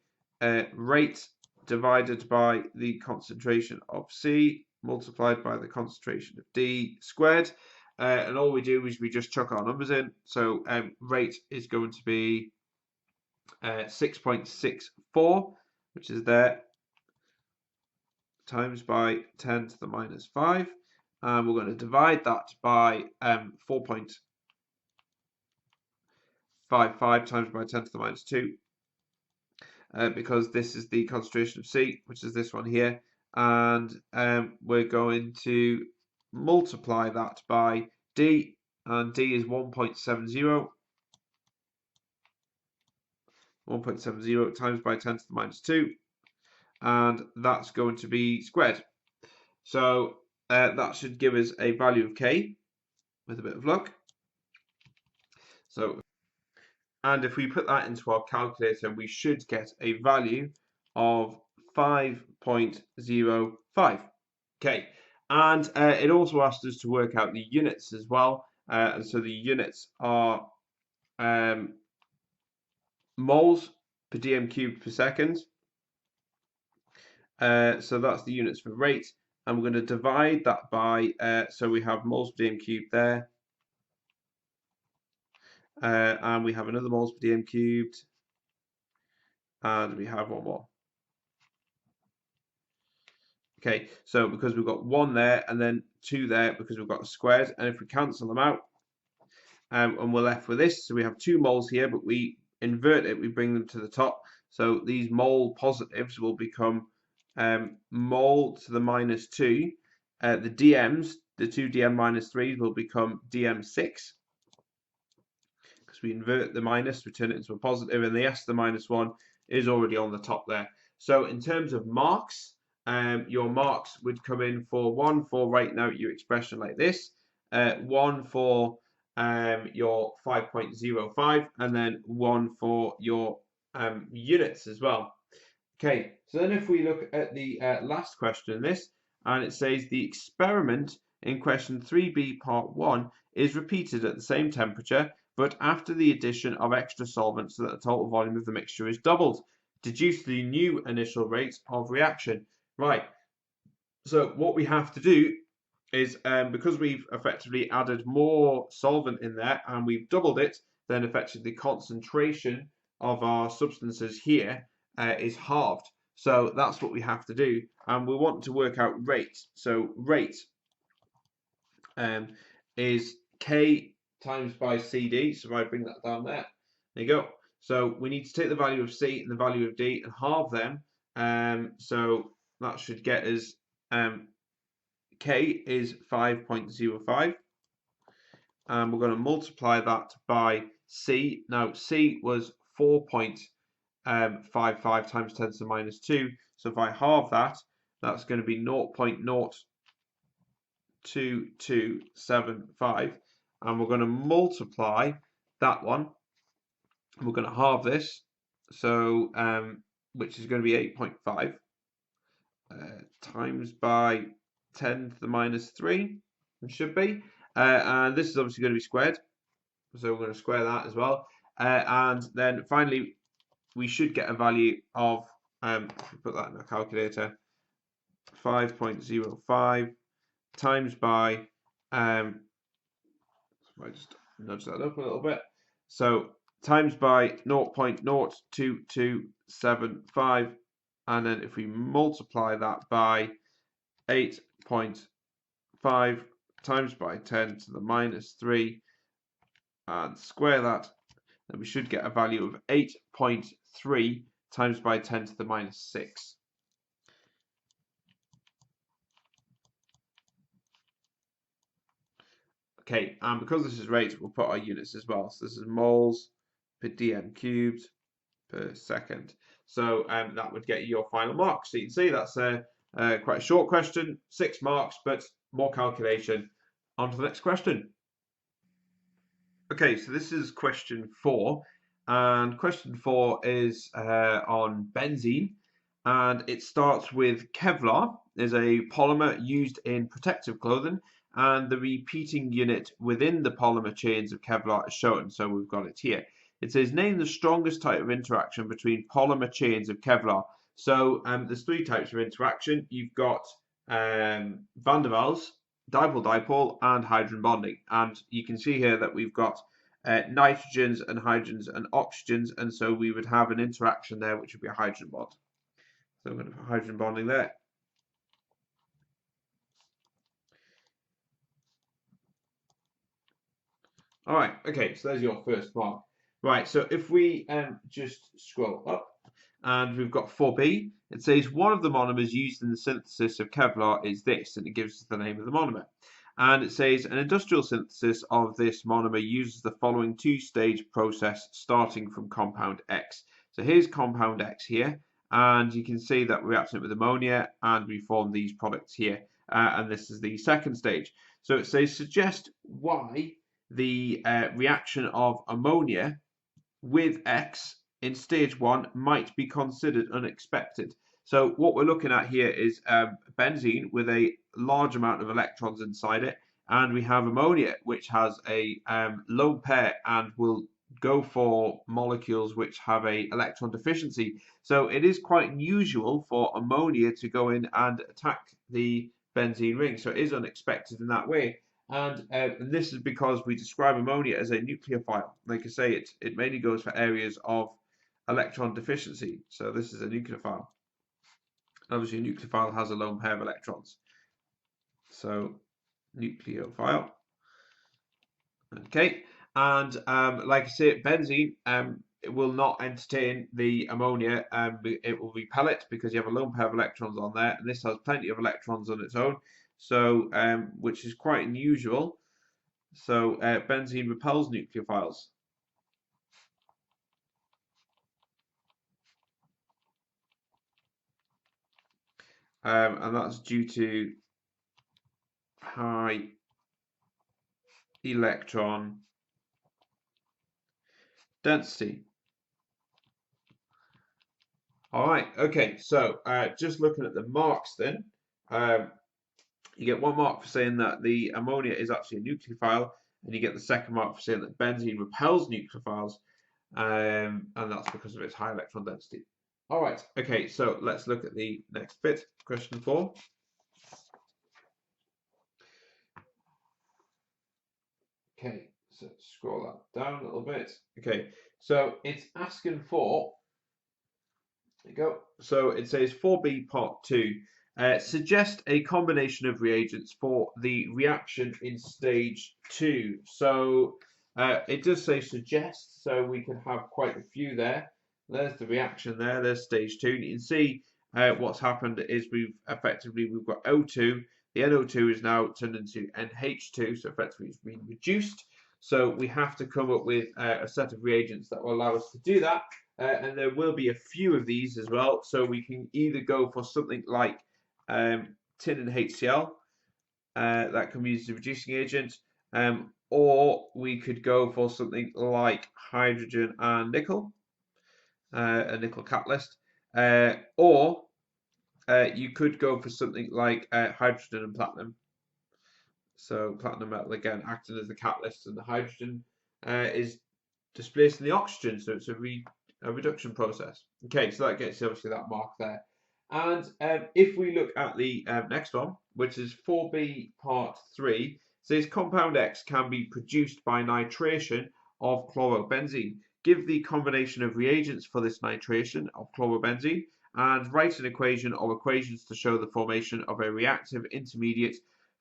rate divided by the concentration of C multiplied by the concentration of D squared. And all we do is we just chuck our numbers in. So rate is going to be 6.64, which is there, times by 10 to the minus 5. And we're going to divide that by 4.55 times by 10 to the minus 2. Because this is the concentration of C, which is this one here. And we're going to multiply that by D, and D is 1.70. 1.70 times by 10 to the minus 2, and that's going to be squared. So that should give us a value of K with a bit of luck. So, and if we put that into our calculator, we should get a value of 5.05. Okay, and it also asked us to work out the units as well. And so the units are moles per dm cubed per second. So that's the units for rate, and we're going to divide that by, so we have moles per dm cubed there, and we have another moles per dm cubed, and we have one more. Okay, so because we've got 1 there and then 2 there because we've got a squared, and if we cancel them out, and we're left with this, so we have 2 moles here, but we invert it, we bring them to the top, so these mole positives will become mole to the minus 2. The DMs, the 2 DM minus 3s will become DM6 because we invert the minus, we turn it into a positive, and the S to the minus 1 is already on the top there. So in terms of marks, your marks would come in for 1 for writing out your expression like this, 1 for your 5.05, and then 1 for your units as well. Okay, so then if we look at the last question in this, and it says the experiment in question 3b part 1 is repeated at the same temperature, but after the addition of extra solvent so that the total volume of the mixture is doubled. deduce the new initial rate of reaction. Right, so what we have to do is, because we've effectively added more solvent in there and we've doubled it, then effectively the concentration of our substances here is halved. So that's what we have to do, and we want to work out rate. So rate is K times by CD. So if I bring that down there you go. So we need to take the value of C and the value of D and halve them. So that should get us K is 5.05, and we're going to multiply that by C. Now C was 4.55 times 10 to the minus 2. So if I halve that, that's going to be 0.02275, and we're going to multiply that one. We're going to halve this, so which is going to be 8.5 times by 10 to the minus 3, it should be, and this is obviously going to be squared, so we're going to square that as well, and then finally we should get a value of, if we put that in our calculator, 5.05 times by, I just nudge that up a little bit, so times by 0.02275, and then if we multiply that by 8.5 times by 10 to the minus 3 and square that, then we should get a value of 8.3 times by 10 to the minus 6. Okay, and because this is rate, we'll put our units as well. So this is moles per dm cubed per second. So that would get you your final mark. So you can see that's quite a short question, 6 marks, but more calculation. On to the next question. Okay, so this is question 4, and question 4 is on benzene, and it starts with Kevlar is a polymer used in protective clothing, and the repeating unit within the polymer chains of Kevlar is shown. So we've got it here. It says name the strongest type of interaction between polymer chains of Kevlar. So there's 3 types of interaction. You've got van der Waals, dipole-dipole, and hydrogen bonding. And you can see here that we've got nitrogens and hydrogens and oxygens, and so we would have an interaction there which would be a hydrogen bond. So I'm going to put hydrogen bonding there. All right, okay, so there's your first mark. Right, so if we just scroll up, and we've got 4b, it says one of the monomers used in the synthesis of Kevlar is this, and it gives us the name of the monomer. And it says an industrial synthesis of this monomer uses the following 2-stage process starting from compound X. So here's compound X here, and you can see that we're reacting it with ammonia, and we form these products here, and this is the second stage. So it says suggest why the reaction of ammonia with X in stage 1 might be considered unexpected. So what we're looking at here is benzene with a large amount of electrons inside it, and we have ammonia which has a lone pair and will go for molecules which have a electron deficiency. So it is quite unusual for ammonia to go in and attack the benzene ring. So it is unexpected in that way. And this is because we describe ammonia as a nucleophile. Like I say, it mainly goes for areas of electron deficiency. So this is a nucleophile. Obviously, a nucleophile has a lone pair of electrons. So nucleophile. Okay, and like I say, benzene it will not entertain the ammonia. It will repel it because you have a lone pair of electrons on there, and this has plenty of electrons on its own. So which is quite unusual. So benzene repels nucleophiles. And that's due to high electron density. All right, okay, so just looking at the marks then, you get 1 mark for saying that the ammonia is actually a nucleophile, and you get the 2nd mark for saying that benzene repels nucleophiles, and that's because of its high electron density. All right, okay, so let's look at the next bit, question 4. Okay, so scroll that down a little bit. Okay, so it's asking for, there you go. So it says 4b part 2. Suggest a combination of reagents for the reaction in stage 2. So it does say suggest, so we can have quite a few there. There's the reaction there, there's stage 2. And you can see what's happened is we've got O2. The NO2 is now turned into NH2, so effectively it's been reduced. So we have to come up with a set of reagents that will allow us to do that. And there will be a few of these as well. So we can either go for something like tin and HCl, that can be used as a reducing agent, or we could go for something like hydrogen and nickel, a nickel catalyst, or you could go for something like hydrogen and platinum. So platinum metal again acting as the catalyst, and the hydrogen is displacing the oxygen, so it's a reduction process. Okay, so that gets obviously that mark there. And if we look at the next one, which is 4b part 3, says compound X can be produced by nitration of chlorobenzene. Give the combination of reagents for this nitration of chlorobenzene and write an equation or equations to show the formation of a reactive intermediate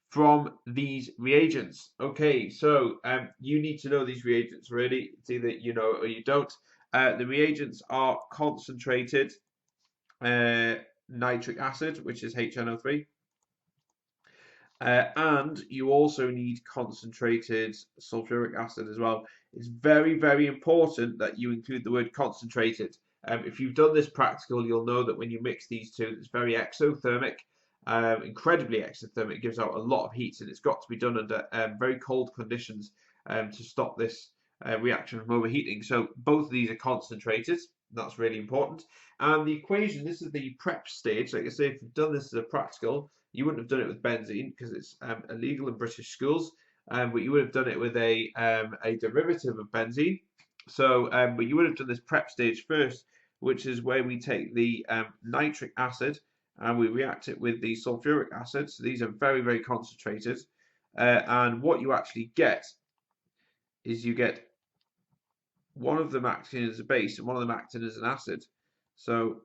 from these reagents. Okay, so you need to know these reagents really. It's either you know it or you don't. The reagents are concentrated nitric acid, which is HNO3. And you also need concentrated sulfuric acid as well. It's very, very important that you include the word concentrated. If you've done this practical, you'll know that when you mix these two, it's very exothermic, incredibly exothermic. It gives out a lot of heat, and it's got to be done under very cold conditions to stop this reaction from overheating. So both of these are concentrated. That's really important. And the equation, this is the prep stage. Like I say, if you've done this as a practical, you wouldn't have done it with benzene because it's illegal in British schools, but you would have done it with a derivative of benzene. So, but you would have done this prep stage first, which is where we take the nitric acid and we react it with the sulfuric acid. So these are very, very concentrated. And what you actually get is you get one of them acting as a base and one of them acting as an acid. So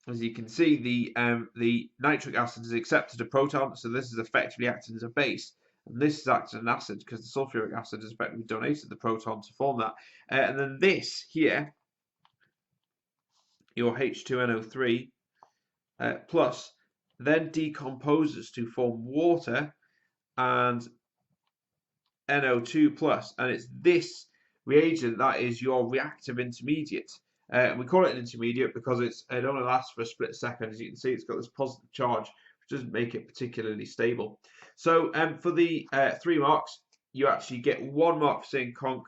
as you can see, the nitric acid has accepted a proton, so this is effectively acting as a base, and this is acting as an acid because the sulfuric acid has effectively donated the proton to form that. And then this here, your H2NO3 plus, then decomposes to form water and NO2 plus, and it's this reagent that is your reactive intermediate. We call it an intermediate because it only lasts for a split second. As you can see, it's got this positive charge, which doesn't make it particularly stable. So for the 3 marks, you actually get 1 mark for saying conc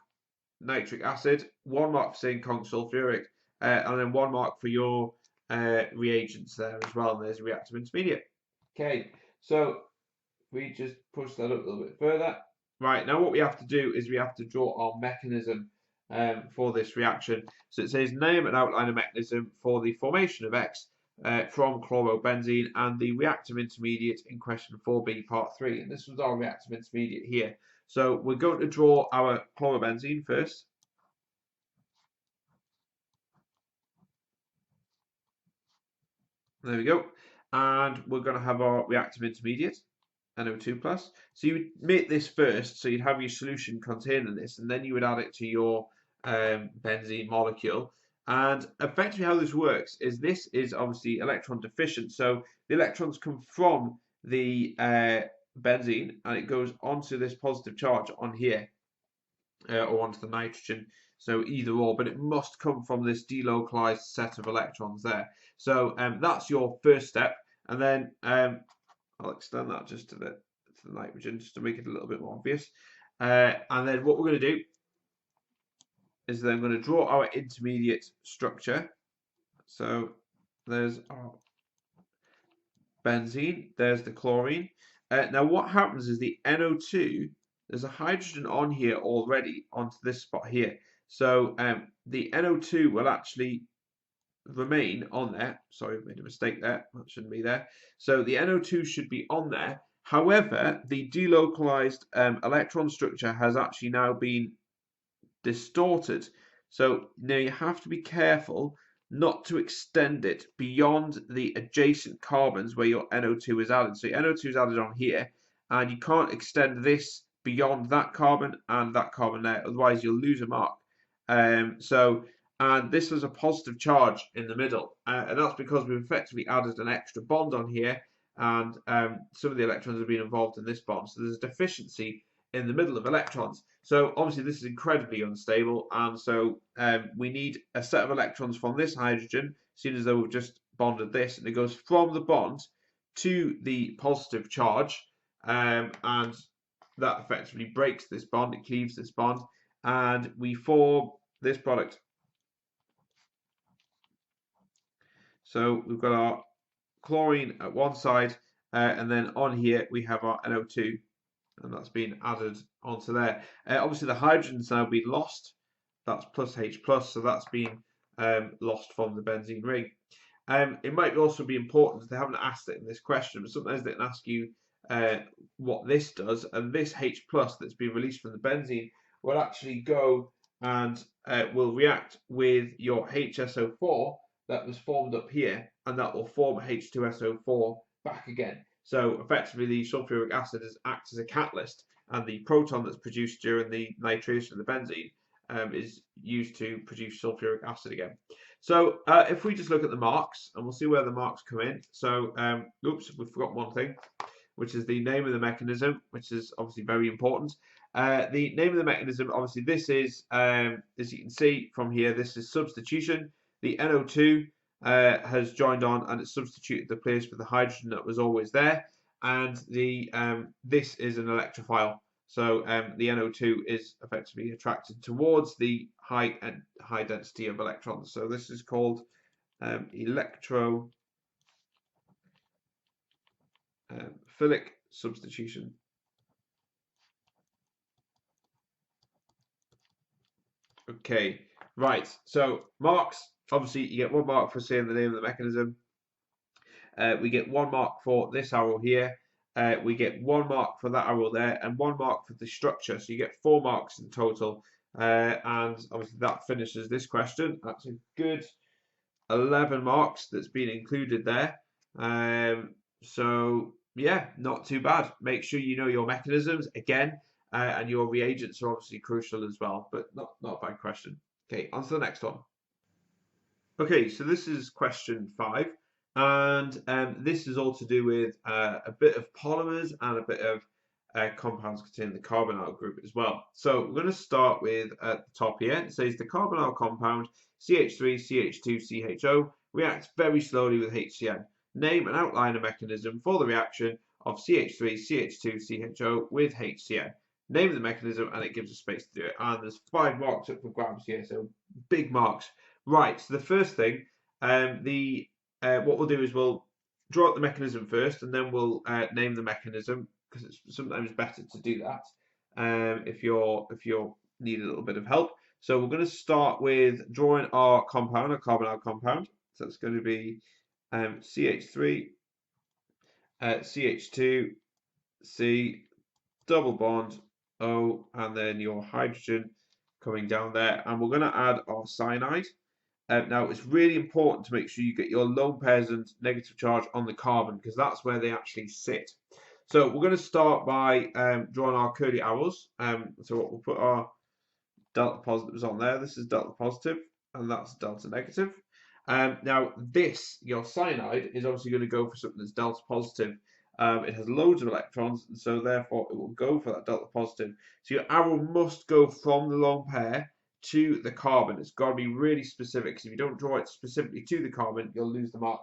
nitric acid, 1 mark for saying conc sulfuric, and then 1 mark for your reagents there as well. And there's a reactive intermediate. Okay, so we just push that up a little bit further. Right, now what we have to do is we have to draw our mechanism for this reaction. So it says name and outline a mechanism for the formation of X from chlorobenzene and the reactive intermediate in question 4b part 3. And this was our reactive intermediate here. So we're going to draw our chlorobenzene first. There we go. And we're going to have our reactive intermediate. NO2 plus. So you would make this first, so you'd have your solution containing this, and then you would add it to your benzene molecule. And effectively how this works is this is obviously electron deficient, so the electrons come from the benzene and it goes onto this positive charge on here, or onto the nitrogen, so either or, but it must come from this delocalized set of electrons there. So that's your first step, and then I'll extend that just to the nitrogen, just to make it a little bit more obvious. And then what we're going to do is then I'm going to draw our intermediate structure. So there's our benzene, there's the chlorine. Now what happens is the NO2, there's a hydrogen on here already, onto this spot here. So the NO2 will actually remain on there. Sorry, I made a mistake there. That shouldn't be there. So the NO2 should be on there. However, the delocalized electron structure has actually now been distorted. So now you have to be careful not to extend it beyond the adjacent carbons where your NO2 is added. So your NO2 is added on here, and you can't extend this beyond that carbon and that carbon there, otherwise you'll lose a mark. And this was a positive charge in the middle, and that's because we've effectively added an extra bond on here, and some of the electrons have been involved in this bond. So there's a deficiency in the middle of electrons. So obviously this is incredibly unstable, and so we need a set of electrons from this hydrogen, seeing as though we've just bonded this, and it goes from the bond to the positive charge, and that effectively breaks this bond, it cleaves this bond, and we form this product. So we've got our chlorine at one side, and then on here we have our NO2, and that's been added onto there. Obviously the hydrogen's now been lost. That's plus H plus, so that's been lost from the benzene ring. It might also be important, they haven't asked it in this question, but sometimes they can ask you what this does, and this H plus that's been released from the benzene will actually go and will react with your HSO4 that was formed up here, and that will form H2SO4 back again. So effectively the sulfuric acid acts as a catalyst, and the proton that's produced during the nitration of the benzene is used to produce sulfuric acid again. So if we just look at the marks, and we'll see where the marks come in. So oops, we forgot one thing, which is the name of the mechanism, which is obviously very important. The name of the mechanism, obviously this is, as you can see from here, this is substitution. The NO2 has joined on, and it's substituted the place for the hydrogen that was always there, and the this is an electrophile. So the NO2 is effectively attracted towards the high density of electrons. So this is called electrophilic substitution. Okay, right. So marks. Obviously, you get 1 mark for saying the name of the mechanism. We get 1 mark for this arrow here. We get 1 mark for that arrow there, and 1 mark for the structure. So you get 4 marks in total. And obviously that finishes this question. That's a good 11 marks that's been included there. So yeah, not too bad. Make sure you know your mechanisms again, and your reagents are obviously crucial as well, but not a bad question. Okay, on to the next one. Okay, so this is question 5, and this is all to do with a bit of polymers and a bit of compounds containing the carbonyl group as well. So we're going to start with at the top here. It says the carbonyl compound CH3CH2CHO reacts very slowly with HCN. Name and outline a mechanism for the reaction of CH3CH2CHO with HCN. Name the mechanism, and it gives us space to do it. And there's 5 marks up for grabs here, so big marks. Right, so the first thing, what we'll do is we'll draw out the mechanism first, and then we'll name the mechanism, because it's sometimes better to do that if you're need a little bit of help. So we're going to start with drawing our compound, our carbonyl compound. So it's going to be CH3, CH2, C, double bond, O, and then your hydrogen coming down there. And we're going to add our cyanide. Now, it's really important to make sure you get your lone pairs and negative charge on the carbon, because that's where they actually sit. So we're going to start by drawing our curly arrows. So we'll put our delta positives on there. This is delta positive, and that's delta negative. Now, your cyanide, is obviously going to go for something that's delta positive. It has loads of electrons, and so therefore it will go for that delta positive. So your arrow must go from the lone pair to the carbon. It's got to be really specific, because if you don't draw it specifically to the carbon, you'll lose the mark.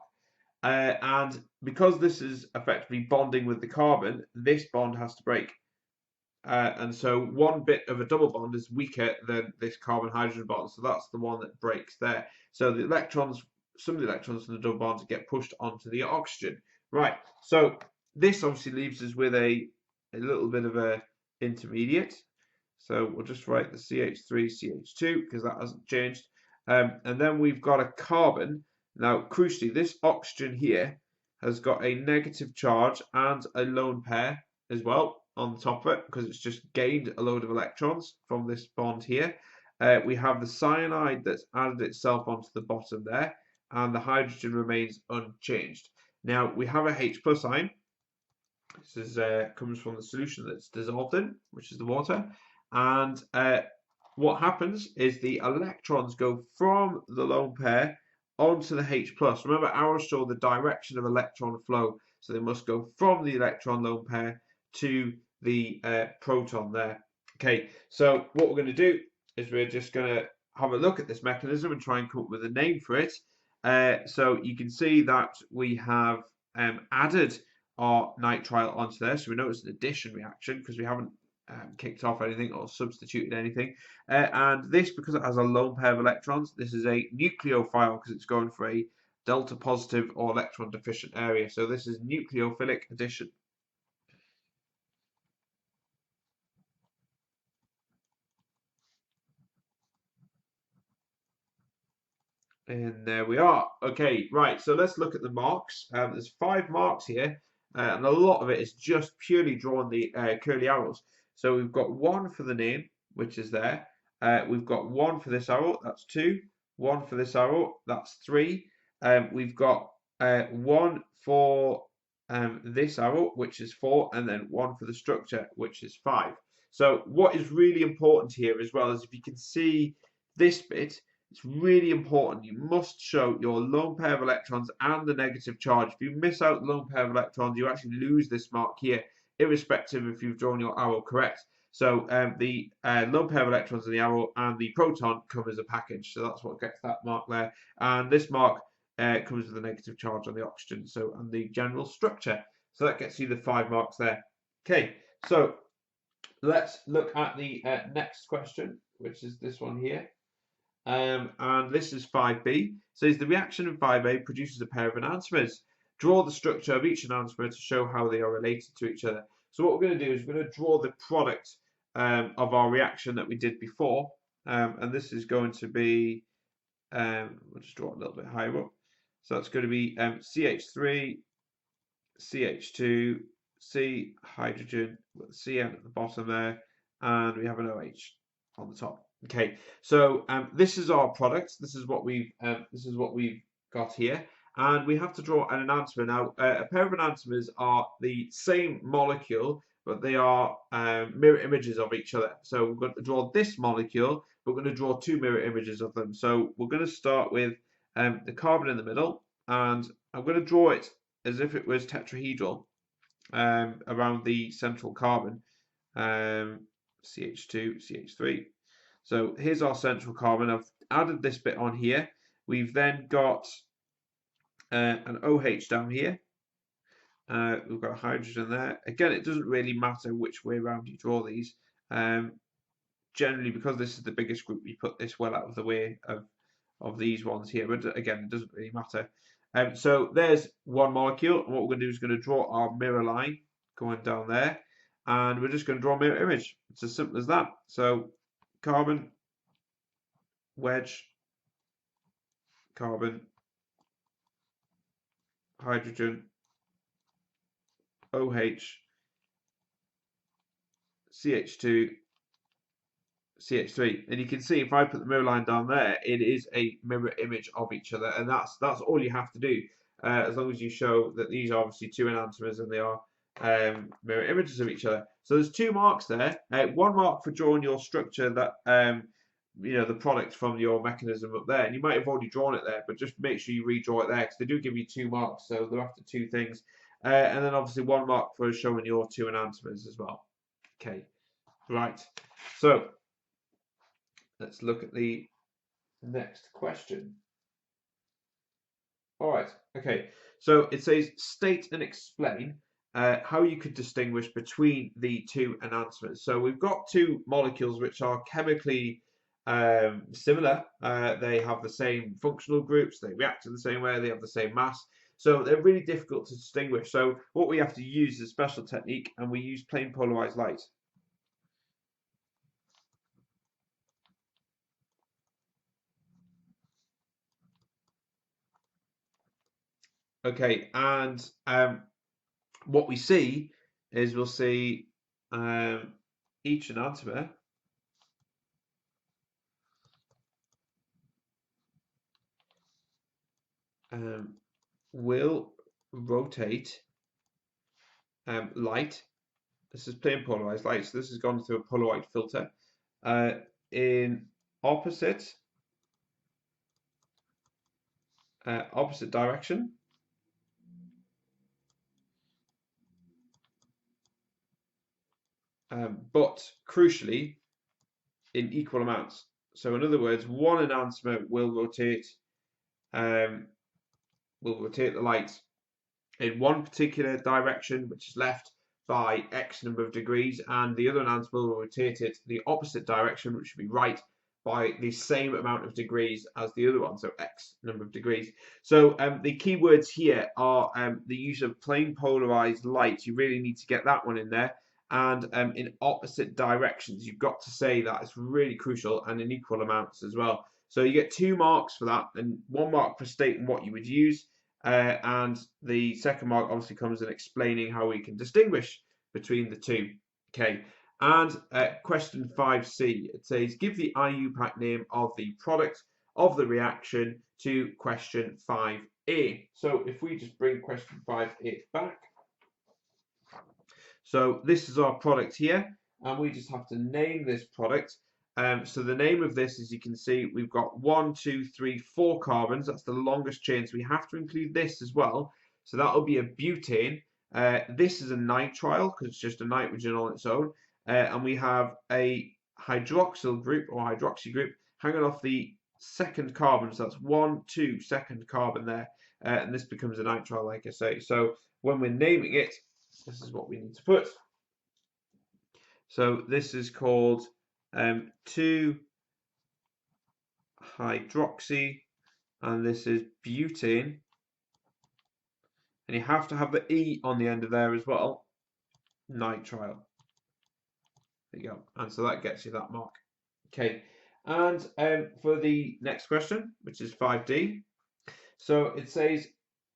And because this is effectively bonding with the carbon, this bond has to break. And so one bit of a double bond is weaker than this carbon-hydrogen bond, so that's the one that breaks there. So the electrons, some of the electrons from the double bonds get pushed onto the oxygen. Right, so this obviously leaves us with a little bit of a intermediate. So we'll just write the CH3, CH2 because that hasn't changed. And then we've got a carbon. Now, crucially, this oxygen here has got a negative charge and a lone pair as well on the top of it because it's just gained a load of electrons from this bond here. We have the cyanide that's added itself onto the bottom there, and the hydrogen remains unchanged. Now, we have a H plus ion. This is comes from the solution that's dissolved in, which is the water. And what happens is the electrons go from the lone pair onto the H plus. Remember, arrows show the direction of electron flow, so they must go from the electron lone pair to the proton there. Okay, so what we're going to do is we're just going to have a look at this mechanism and try and come up with a name for it. So you can see that we have added our nitrile onto there, so we know it's an addition reaction because we haven't kicked off anything or substituted anything. And this, because it has a lone pair of electrons, this is a nucleophile because it's going for a delta positive or electron deficient area. So this is nucleophilic addition. And there we are. Okay, right, so let's look at the marks. There's 5 marks here, and a lot of it is just purely drawing the curly arrows. So we've got 1 for the name, which is there. We've got 1 for this arrow, that's 2. 1 for this arrow, that's 3. We've got 1 for this arrow, which is 4, and then 1 for the structure, which is 5. So what is really important here as well is if you can see this bit, it's really important. You must show your lone pair of electrons and the negative charge. If you miss out the lone pair of electrons, you actually lose this mark here, irrespective if you've drawn your arrow correct. So the lone pair of electrons in the arrow and the proton come as a package. So that's what gets that mark there. And this mark comes with a negative charge on the oxygen, so and the general structure. So that gets you the 5 marks there. Okay, so let's look at the next question, which is this one here. And this is 5b. Says the reaction in 5a produces a pair of enantiomers. Draw the structure of each enantiomer to show how they are related to each other. So what we're going to do is we're going to draw the product of our reaction that we did before. And this is going to be, we'll just draw it a little bit higher up. So that's going to be CH3, CH2, C hydrogen with CN at the bottom there, and we have an OH on the top. Okay, so this is our product. This is what we've got here, and we have to draw an enantiomer. Now, a pair of enantiomers are the same molecule, but they are mirror images of each other. So we're going to draw this molecule. We're going to draw 2 mirror images of them. So we're going to start with the carbon in the middle, and I'm going to draw it as if it was tetrahedral around the central carbon, CH2, CH3. So here's our central carbon. I've added this bit on here. We've then got an OH down here. We've got a hydrogen there. Again, it doesn't really matter which way around you draw these. Generally, because this is the biggest group, we put this well out of the way of these ones here. But again, it doesn't really matter. So there's one molecule. And what we're going to do is going to draw our mirror line going down there. And we're just going to draw a mirror image. It's as simple as that. So carbon, wedge, carbon, hydrogen, OH, CH2, CH3. And you can see if I put the mirror line down there, it is a mirror image of each other. And that's all you have to do, as long as you show that these are obviously 2 enantiomers and they are mirror images of each other. So there's 2 marks there. 1 mark for drawing your structure that the product from your mechanism up there, and you might have already drawn it there, but just make sure you redraw it there because they do give you 2 marks, so they're after 2 things. And then obviously 1 mark for showing your 2 enantiomers as well. Okay, right. So let's look at the next question. All right. Okay. So it says state and explain how you could distinguish between the 2 enantiomers. So we've got 2 molecules which are chemically similar. They have the same functional groups. They react in the same way. They have the same mass. So they're really difficult to distinguish. So what we have to use is a special technique, and we use plane polarized light. Okay, and what we see is we'll see each enantiomer will rotate light. This is plain polarized light, so this has gone through a Polaroid filter in opposite direction, but crucially in equal amounts. So in other words, one enantiomer will rotate the light in one particular direction, which is left by X number of degrees, and the other enantiomer will rotate it the opposite direction, which should be right, by the same amount of degrees as the other one, so X number of degrees. So the key words here are the use of plain polarized light. You really need to get that one in there. And in opposite directions, you've got to say that it's really crucial, and in equal amounts as well. So you get 2 marks for that, and 1 mark for stating what you would use. And the second mark obviously comes in explaining how we can distinguish between the two. Okay, and question 5C, it says give the IUPAC name of the product of the reaction to question 5A. So if we just bring question 5A back, so this is our product here, and we just have to name this product. So the name of this, as you can see, we've got 1, 2, 3, 4 carbons. That's the longest chain, so we have to include this as well. So that'll be a butane. This is a nitrile because it's just a nitrogen on its own. And we have a hydroxyl group or hydroxy group hanging off the second carbon. So that's 1, 2, second carbon there. And this becomes a nitrile, like I say. So when we're naming it, this is what we need to put. So this is called 2-hydroxy, and this is butane, and you have to have the E on the end of there as well, nitrile. There you go, and so that gets you that mark. Okay, and for the next question, which is 5D, so it says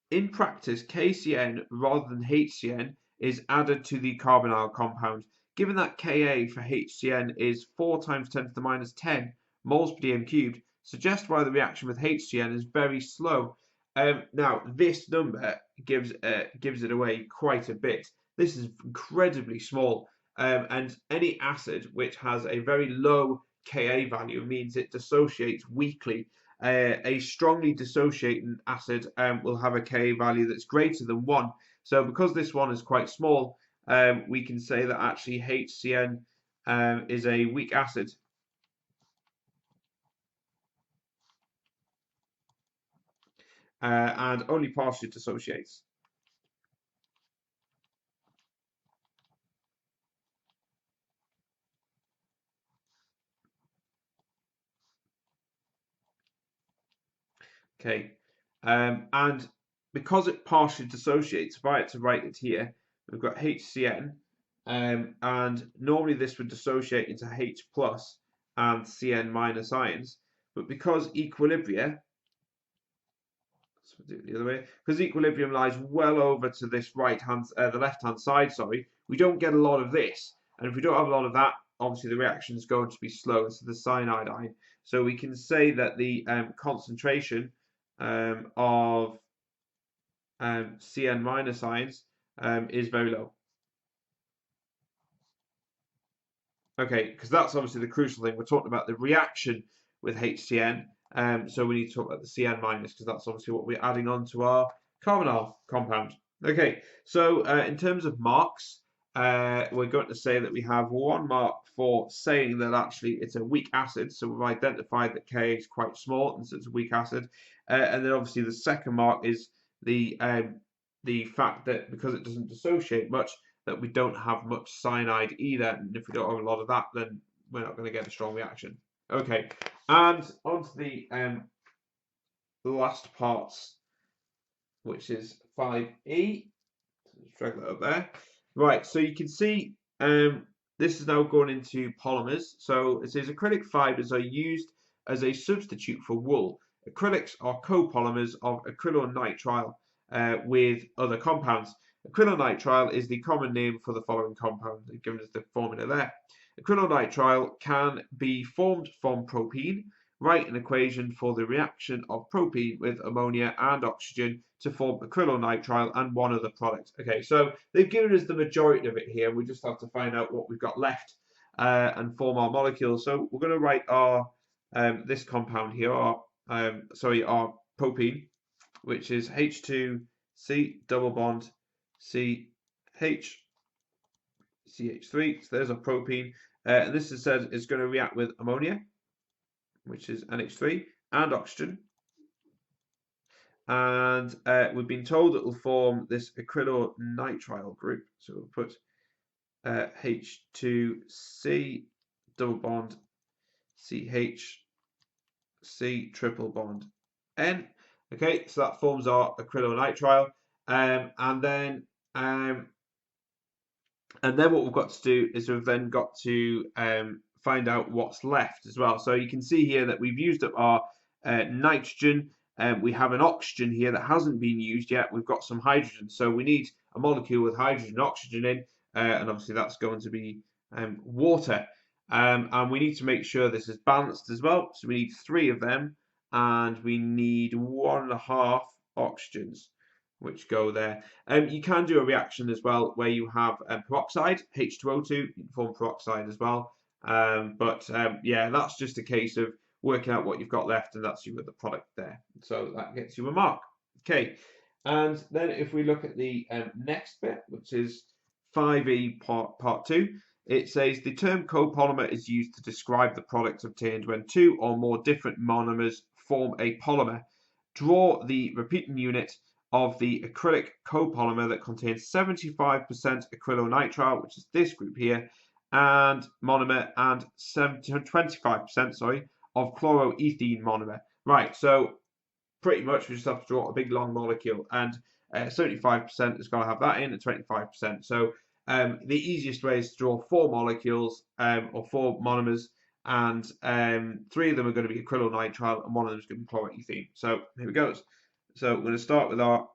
in practice KCN rather than HCN is added to the carbonyl compound. Given that Ka for HCN is 4 times 10 to the minus 10 moles per dm cubed, suggest why the reaction with HCN is very slow. Now, this number gives it away quite a bit. This is incredibly small, and any acid which has a very low Ka value means it dissociates weakly. A strongly dissociating acid will have a Ka value that's greater than 1. So because this one is quite small, we can say that actually HCN is a weak acid. And only partially dissociates. Okay, and because it partially dissociates, if I had to write it here, we've got HCN, and normally this would dissociate into H plus and Cn minus ions, but because equilibria, so do it the other way, because equilibrium lies well over to this the left-hand side, sorry, we don't get a lot of this, and if we don't have a lot of that, obviously the reaction is going to be slow, so the cyanide ion. So we can say that the concentration of Cn minus ions is very low. Okay, because that's obviously the crucial thing. We're talking about the reaction with HCN, so we need to talk about the Cn minus because that's obviously what we're adding on to our carbonyl compound. Okay, so in terms of marks, we're going to say that we have 1 mark for saying that actually it's a weak acid, so we've identified that Ka is quite small and so it's a weak acid, and then obviously the second mark is the fact that because it doesn't dissociate much, that we don't have much cyanide either, and if we don't have a lot of that, then we're not going to get a strong reaction. Okay, and on to the last parts, which is 5E. Let's drag that up there. Right, so you can see this is now going into polymers. So it says acrylic fibers are used as a substitute for wool. Acrylics are copolymers of acrylonitrile. with other compounds. Acrylonitrile is the common name for the following compound. They've given us the formula there. Acrylonitrile can be formed from propene. Write an equation for the reaction of propene with ammonia and oxygen to form acrylonitrile and one other product. Okay, so they've given us the majority of it here. We just have to find out what we've got left and form our molecules. So we're going to write our this compound here, our propene, which is H2C double bond CH CH3. So there's our propene, and this is said is going to react with ammonia, which is NH3, and oxygen. And we've been told it will form this acrylonitrile group. So we'll put H2C double bond CHC triple bond N. Okay, so that forms our acrylonitrile. And then what we've got to do is we've then got to find out what's left as well. So you can see here that we've used up our nitrogen. We have an oxygen here that hasn't been used yet. We've got some hydrogen. So we need a molecule with hydrogen and oxygen in, and obviously that's going to be water. And we need to make sure this is balanced as well. So we need 3 of them, and we need 1.5 oxygens, which go there. You can do a reaction as well where you have peroxide, H2O2, you can form peroxide as well. Yeah, that's just a case of working out what you've got left, and that's you with the product there. So that gets you a mark. Okay, and then if we look at the next bit, which is 5E part 2, it says the term copolymer is used to describe the product obtained when 2 or more different monomers form a polymer. Draw the repeating unit of the acrylic copolymer that contains 75% acrylonitrile, which is this group here, and monomer, and 25% of chloroethene monomer. Right, so pretty much we just have to draw a big long molecule, and 75% is going to have that in, and 25%. So the easiest way is to draw 4 molecules or 4 monomers, and 3 of them are going to be acrylonitrile, and 1 of them is going to be chloroethene. So here we go. So we're going to start with our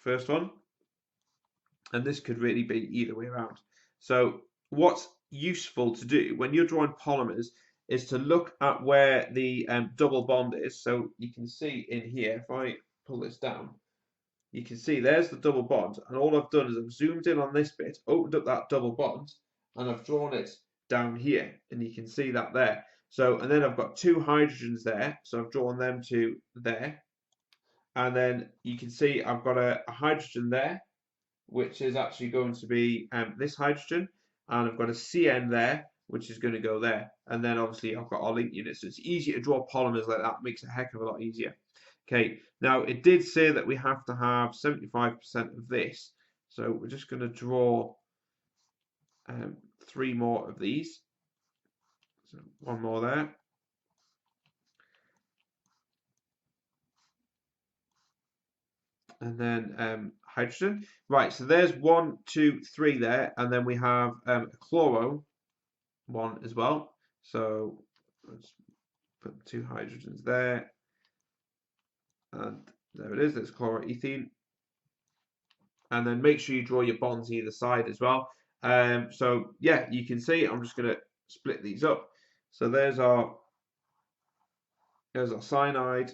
first one, and this could really be either way around. So what's useful to do when you're drawing polymers is to look at where the double bond is. So you can see in here, if I pull this down, you can see there's the double bond, and all I've done is I've zoomed in on this bit, opened up that double bond, and I've drawn it down here, and you can see that there. So, and then I've got 2 hydrogens there, so I've drawn them to there, and then you can see I've got a hydrogen there, which is actually going to be this hydrogen, and I've got a CN there, which is going to go there, and then obviously I've got our link units. So it's easy to draw polymers like that. It makes it a heck of a lot easier. Okay, now it did say that we have to have 75% of this, so we're just going to draw 3 more of these. So 1 more there. And then hydrogen. Right, so there's 1, 2, 3 there, and then we have a chloro one as well. So let's put 2 hydrogens there, and there it is. There's chloroethene. And then make sure you draw your bonds either side as well. So yeah, you can see I'm just going to split these up. So there's our cyanide.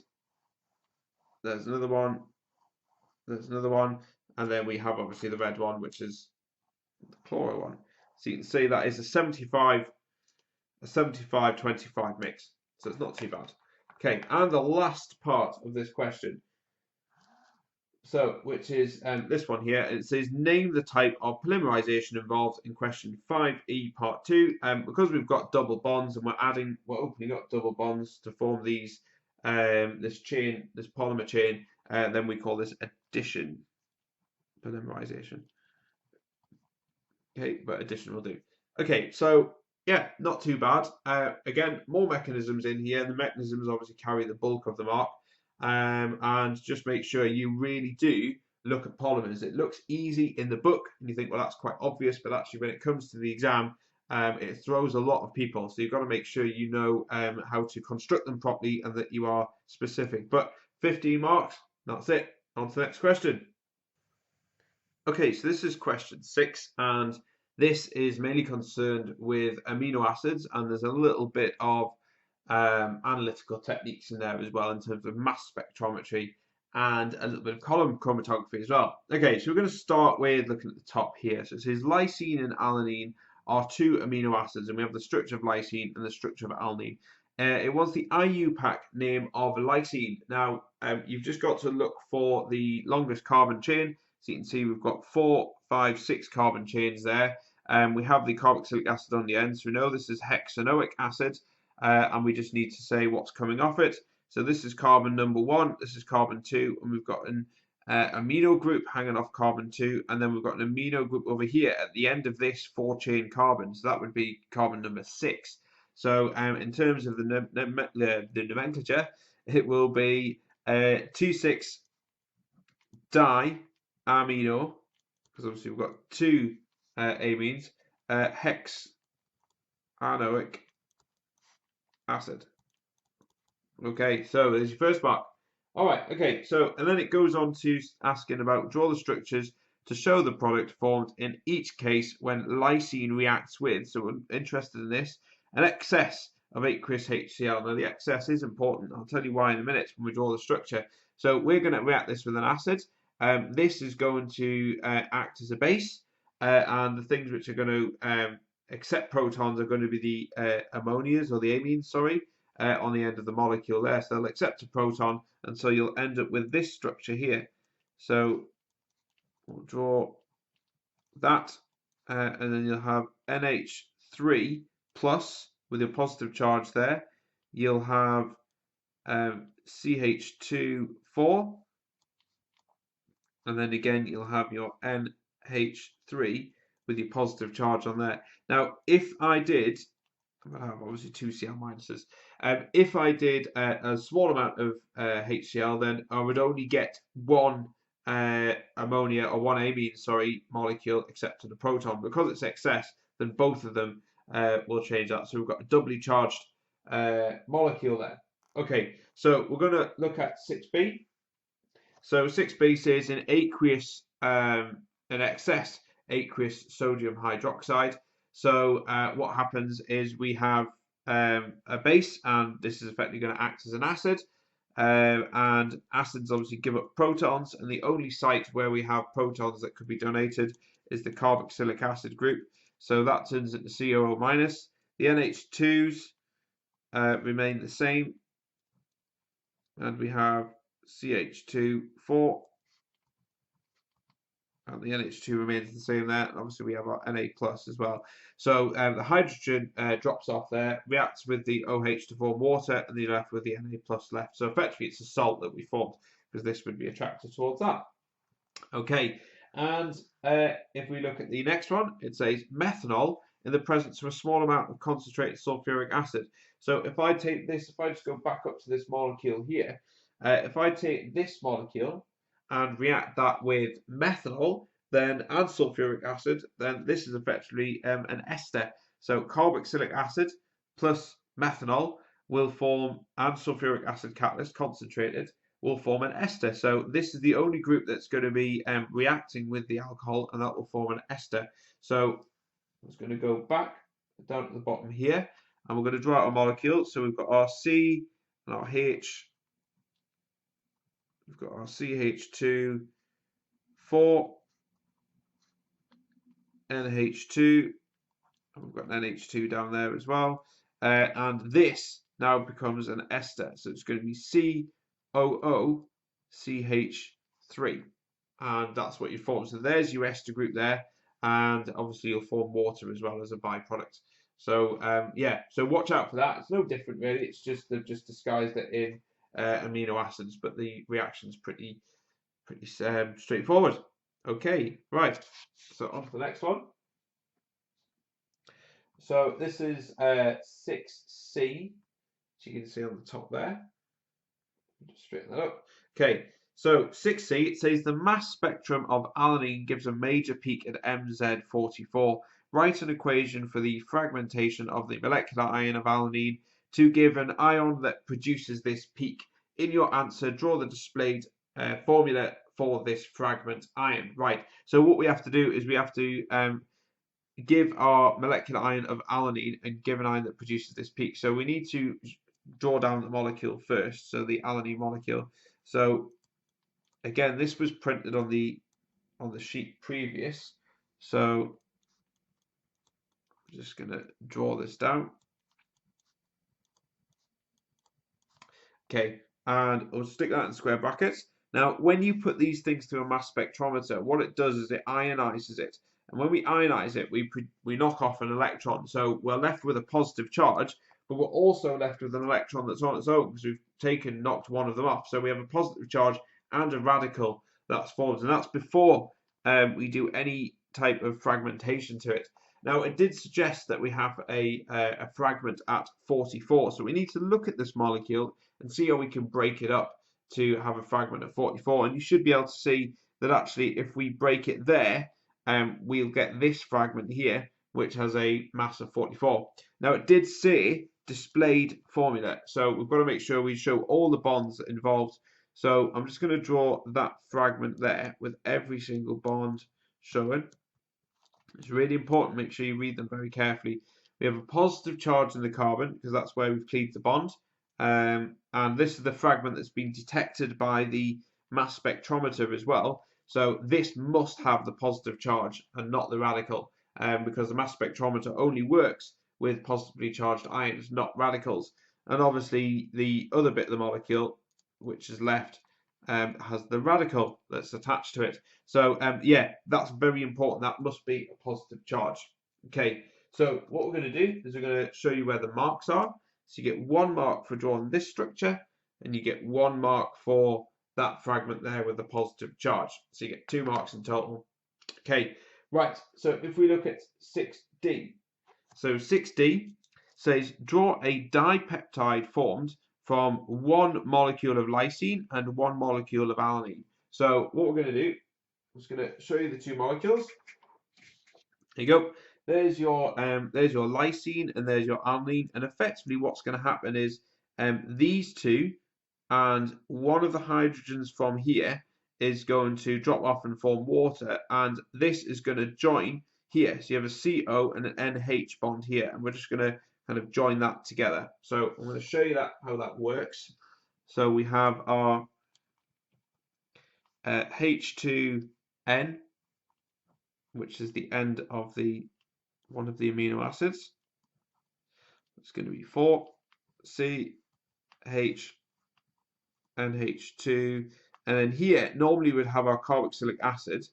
There's another one. There's another one, and then we have obviously the red one, which is the chloro one. So you can see that is a 75-25 mix. So it's not too bad. Okay, and the last part of this question, so which is this one here. It says name the type of polymerization involved in question 5E part 2. Because we've got double bonds and we're opening up double bonds to form these this polymer chain. Then we call this addition polymerization. Okay, but addition will do. Okay, so yeah, not too bad. Again, more mechanisms in here. The mechanisms obviously carry the bulk of the mark. And just make sure you really do look at polymers. It looks easy in the book, and you think, well, that's quite obvious, but actually when it comes to the exam, it throws a lot of people. So you've got to make sure you know how to construct them properly and that you are specific. But 15 marks, That's it. On to the next question. Okay, so this is question 6, and this is mainly concerned with amino acids, and there's a little bit of analytical techniques in there as well in terms of mass spectrometry and a little bit of column chromatography as well. Okay, so we're going to start with looking at the top here. So it says lysine and alanine are two amino acids, and we have the structure of lysine and the structure of alanine. It was the IUPAC name of lysine. Now, you've just got to look for the longest carbon chain. So you can see we've got 4, 5, 6 carbon chains there. We have the carboxylic acid on the end, so we know this is hexanoic acid, and we just need to say what's coming off it. So this is carbon number 1, this is carbon 2, and we've got an amino group hanging off carbon 2, and then we've got an amino group over here at the end of this 4-chain carbon. So that would be carbon number 6. So in terms of the nomenclature, it will be 2,6 di amino, because obviously we've got 2 amines, hexanoic acid. Okay, so there's your first mark. All right, okay, so and then it goes on to asking about draw the structures to show the product formed in each case when lysine reacts with, so we're interested in this, an excess of aqueous HCl. Now the excess is important. I'll tell you why in a minute when we draw the structure. So we're going to react this with an acid. This is going to act as a base, and the things which are going to accept protons are going to be the ammonias or the amines, sorry, on the end of the molecule there. So they'll accept a proton, and so you'll end up with this structure here. So we'll draw that, and then you'll have NH3 plus with your positive charge there. You'll have CH2 4. And then again, you'll have your NH3 with your positive charge on there. Now, if I did, I'm going to have obviously 2 Cl minuses. If I did a small amount of HCl, then I would only get 1 ammonia or 1 amine, sorry, molecule accepting a proton. Because it's excess, then both of them will change that. So we've got a doubly charged molecule there. Okay, so we're going to look at 6b. So 6b says in aqueous, an excess aqueous sodium hydroxide. So what happens is we have a base, and this is effectively going to act as an acid. And acids obviously give up protons, and the only site where we have protons that could be donated is the carboxylic acid group. So that turns into COO minus. The NH2s remain the same, and we have CH2 4, and the NH2 remains the same there. And obviously we have our Na plus as well. So the hydrogen drops off there, reacts with the OH to form water, and then you're left with the Na plus left. So effectively it's a salt that we formed, because this would be attracted towards that. Okay, and if we look at the next one, it says methanol in the presence of a small amount of concentrated sulfuric acid. So if I take this, if I just go back up to this molecule here, if I take this molecule and react that with methanol, then and sulfuric acid, then this is effectively an ester. So carboxylic acid plus methanol will form, and sulfuric acid catalyst concentrated will form an ester. So this is the only group that's going to be reacting with the alcohol, and that will form an ester. So I'm just going to go back down to the bottom here, and we're going to draw out a molecule. So we've got our C and our H. We've got our CH2 4 NH2, and we've got an NH2 down there as well. And this now becomes an ester. So it's going to be COOCH3, and that's what you form. So there's your ester group there, and obviously you'll form water as well as a byproduct. So yeah, so watch out for that. It's no different really. It's just they've just disguised it in amino acids, but the reaction's pretty straightforward. Okay, right. So on to the next one. So this is 6C, which you can see on the top there. Just straighten that up. Okay, so 6C, it says the mass spectrum of alanine gives a major peak at MZ44. Write an equation for the fragmentation of the molecular ion of alanine to give an ion that produces this peak. In your answer, draw the displayed formula for this fragment ion. Right, so what we have to do is we have to give our molecular ion of alanine and give an ion that produces this peak. So we need to draw down the molecule first, so the alanine molecule. So again, this was printed on the sheet previous, so I'm just going to draw this down. Okay, and I'll stick that in square brackets. Now, when you put these things through a mass spectrometer, what it does is it ionizes it. And when we ionize it, we knock off an electron. So we're left with a positive charge, but we're also left with an electron that's on its own because we've knocked one of them off. So we have a positive charge and a radical that's formed. And that's before we do any type of fragmentation to it. Now, it did suggest that we have a fragment at 44. So we need to look at this molecule and see how we can break it up to have a fragment of 44. And you should be able to see that actually if we break it there, we'll get this fragment here, which has a mass of 44. Now it did say displayed formula, so we've got to make sure we show all the bonds involved. So I'm just going to draw that fragment there with every single bond showing. It's really important, make sure you read them very carefully. We have a positive charge in the carbon because that's where we've cleaved the bond. And this is the fragment that's been detected by the mass spectrometer as well. So this must have the positive charge and not the radical, because the mass spectrometer only works with positively charged ions, not radicals. And obviously the other bit of the molecule, which is left, has the radical that's attached to it. So yeah, that's very important. That must be a positive charge. Okay, so what we're going to do is we're going to show you where the marks are. So you get 1 mark for drawing this structure, and you get 1 mark for that fragment there with the positive charge. So you get 2 marks in total. Okay, right, so if we look at 6D. So 6D says draw a dipeptide formed from 1 molecule of lysine and 1 molecule of alanine. So what we're going to do, I'm just going to show you the 2 molecules. There you go. There's your lysine and there's your alanine, and effectively what's going to happen is these two and one of the hydrogens from here is going to drop off and form water, and this is going to join here. So you have a CO and an NH bond here, and we're just going to kind of join that together. So I'm going to show you how that works. So we have our H2N, which is the end of one of the amino acids. It's going to be 4 CH NH2, and then here normally we'd have our carboxylic acid,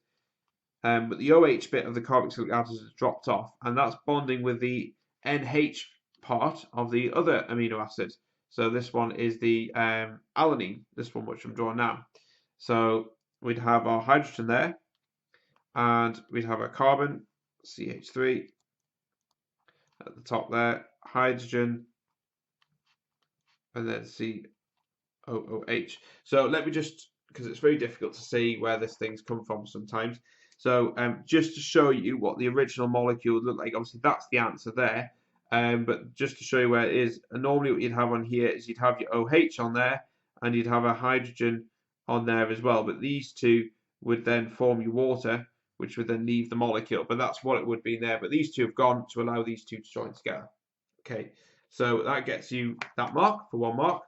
but the OH bit of the carboxylic acid has dropped off, and that's bonding with the NH part of the other amino acid. So this one is the alanine, this one which I'm drawing now. So we'd have our hydrogen there, and we'd have our carbon, CH3, at the top there, hydrogen, and then COOH. So let me just, because it's very difficult to see where this thing's come from sometimes. So just to show you what the original molecule looked like, obviously that's the answer there. But just to show you where it is, and normally what you'd have on here is you'd have your OH on there, and you'd have a hydrogen on there as well. But these two would then form your water, which would then leave the molecule. But that's what it would be there. But these two have gone to allow these two to join together. Okay, so that gets you that mark for 1 mark.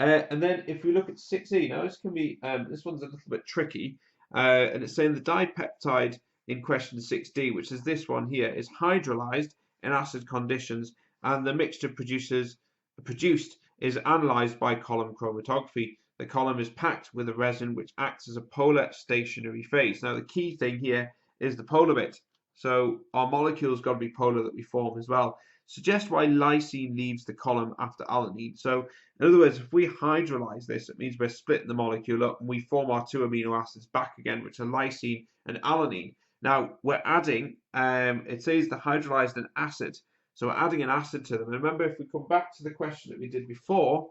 And then if we look at 6E, now this can be this one's a little bit tricky, and it's saying the dipeptide in question 6D, which is this one here, is hydrolyzed in acid conditions, and the mixture produced is analyzed by column chromatography. The column is packed with a resin which acts as a polar stationary phase. Now the key thing here is the polar bit. So our molecule's got to be polar that we form as well. Suggest why lysine leaves the column after alanine. So in other words, if we hydrolyze this, it means we're splitting the molecule up and we form our 2 amino acids back again, which are lysine and alanine. Now we're adding, it says the hydrolyzed an acid. So we're adding an acid to them. And remember, if we come back to the question that we did before,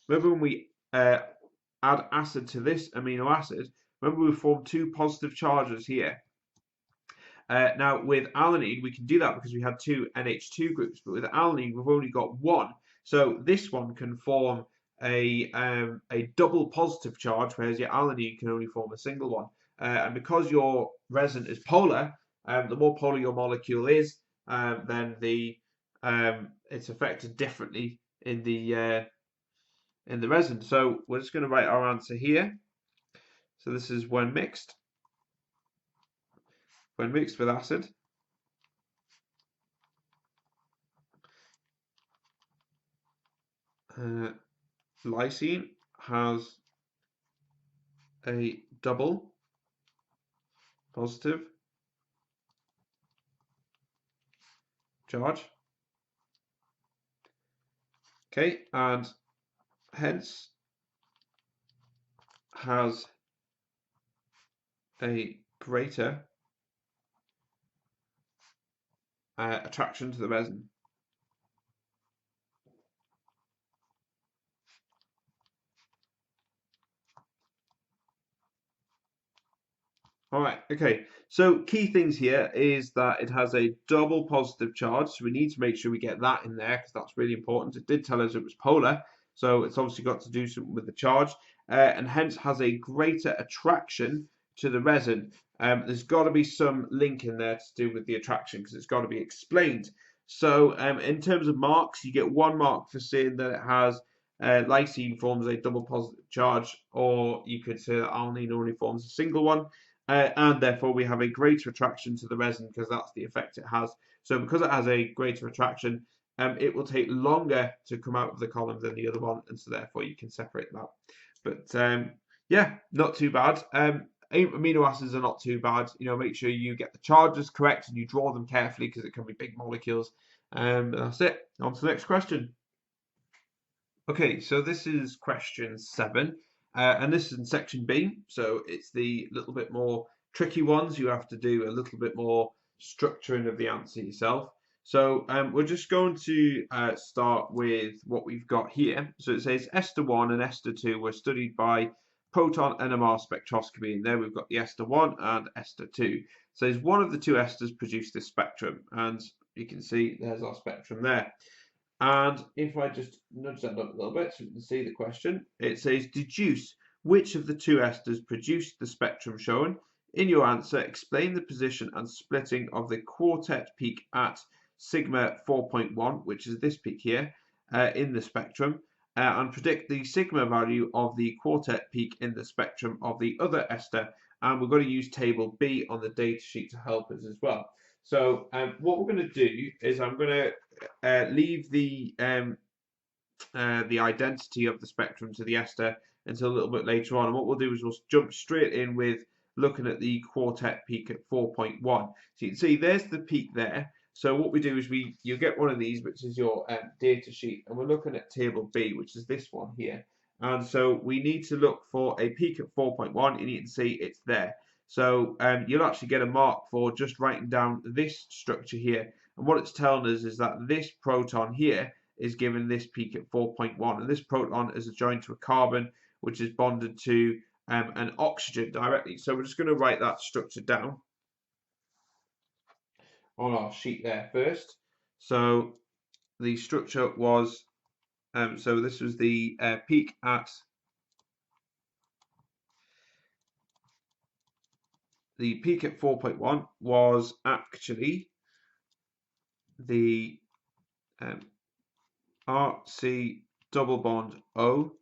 remember when we add acid to this amino acid, remember we formed 2 positive charges here. Now with alanine we can do that because we had 2 NH2 groups, but with alanine we've only got 1. So this one can form a double positive charge, whereas your alanine can only form a single one. And because your resin is polar, the more polar your molecule is, then it's affected differently in the resin. So we're just going to write our answer here. So this is when mixed with acid. Lysine has a double positive charge. Okay, and hence has a greater attraction to the resin. All right, okay. So key things here is that it has a double positive charge. So we need to make sure we get that in there because that's really important. It did tell us it was polar, so it's obviously got to do something with the charge, and hence has a greater attraction to the resin. There's got to be some link in there to do with the attraction because it's got to be explained. So in terms of marks, you get 1 mark for saying that it has lysine forms a double positive charge, or you could say that alanine only forms a single one. And therefore we have a greater attraction to the resin because that's the effect it has. So because it has a greater attraction, it will take longer to come out of the column than the other one, and so therefore you can separate that. But yeah, not too bad. Amino acids are not too bad. You know, make sure you get the charges correct and you draw them carefully because it can be big molecules. That's it. On to the next question. Okay, so this is question 7. And this is in section B, so it's the little bit more tricky ones. You have to do a little bit more structuring of the answer yourself. So we're just going to start with what we've got here. So it says Ester 1 and Ester 2 were studied by proton NMR spectroscopy, and there we've got the Ester 1 and Ester 2. So one of the two esters produced this spectrum, and you can see there's our spectrum there. And if I just nudge that up a little bit so we can see the question, it says deduce which of the two esters produced the spectrum shown. In your answer, explain the position and splitting of the quartet peak at sigma 4.1, which is this peak here, in the spectrum, and predict the sigma value of the quartet peak in the spectrum of the other ester. And we're going to use table B on the data sheet to help us as well. So what we're going to do is I'm going to leave the identity of the spectrum to the ester until a little bit later on. And what we'll do is we'll jump straight in with looking at the quartet peak at 4.1. So you can see there's the peak there. So what we do is you get one of these, which is your data sheet, and we're looking at table B, which is this one here. And so we need to look for a peak at 4.1, and you can see it's there. So you'll actually get a mark for just writing down this structure here. And what it's telling us is that this proton here is given this peak at 4.1. And this proton is joined to a carbon, which is bonded to an oxygen directly. So we're just going to write that structure down on our sheet there first. So the structure was, so this was the peak at the peak at 4.1 was actually the RC double bond O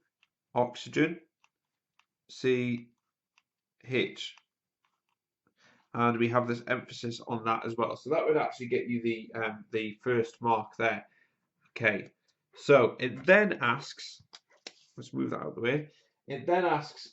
oxygen CH, and we have this emphasis on that as well. So that would actually get you the first mark there. Okay, so it then asks, let's move that out of the way. It then asks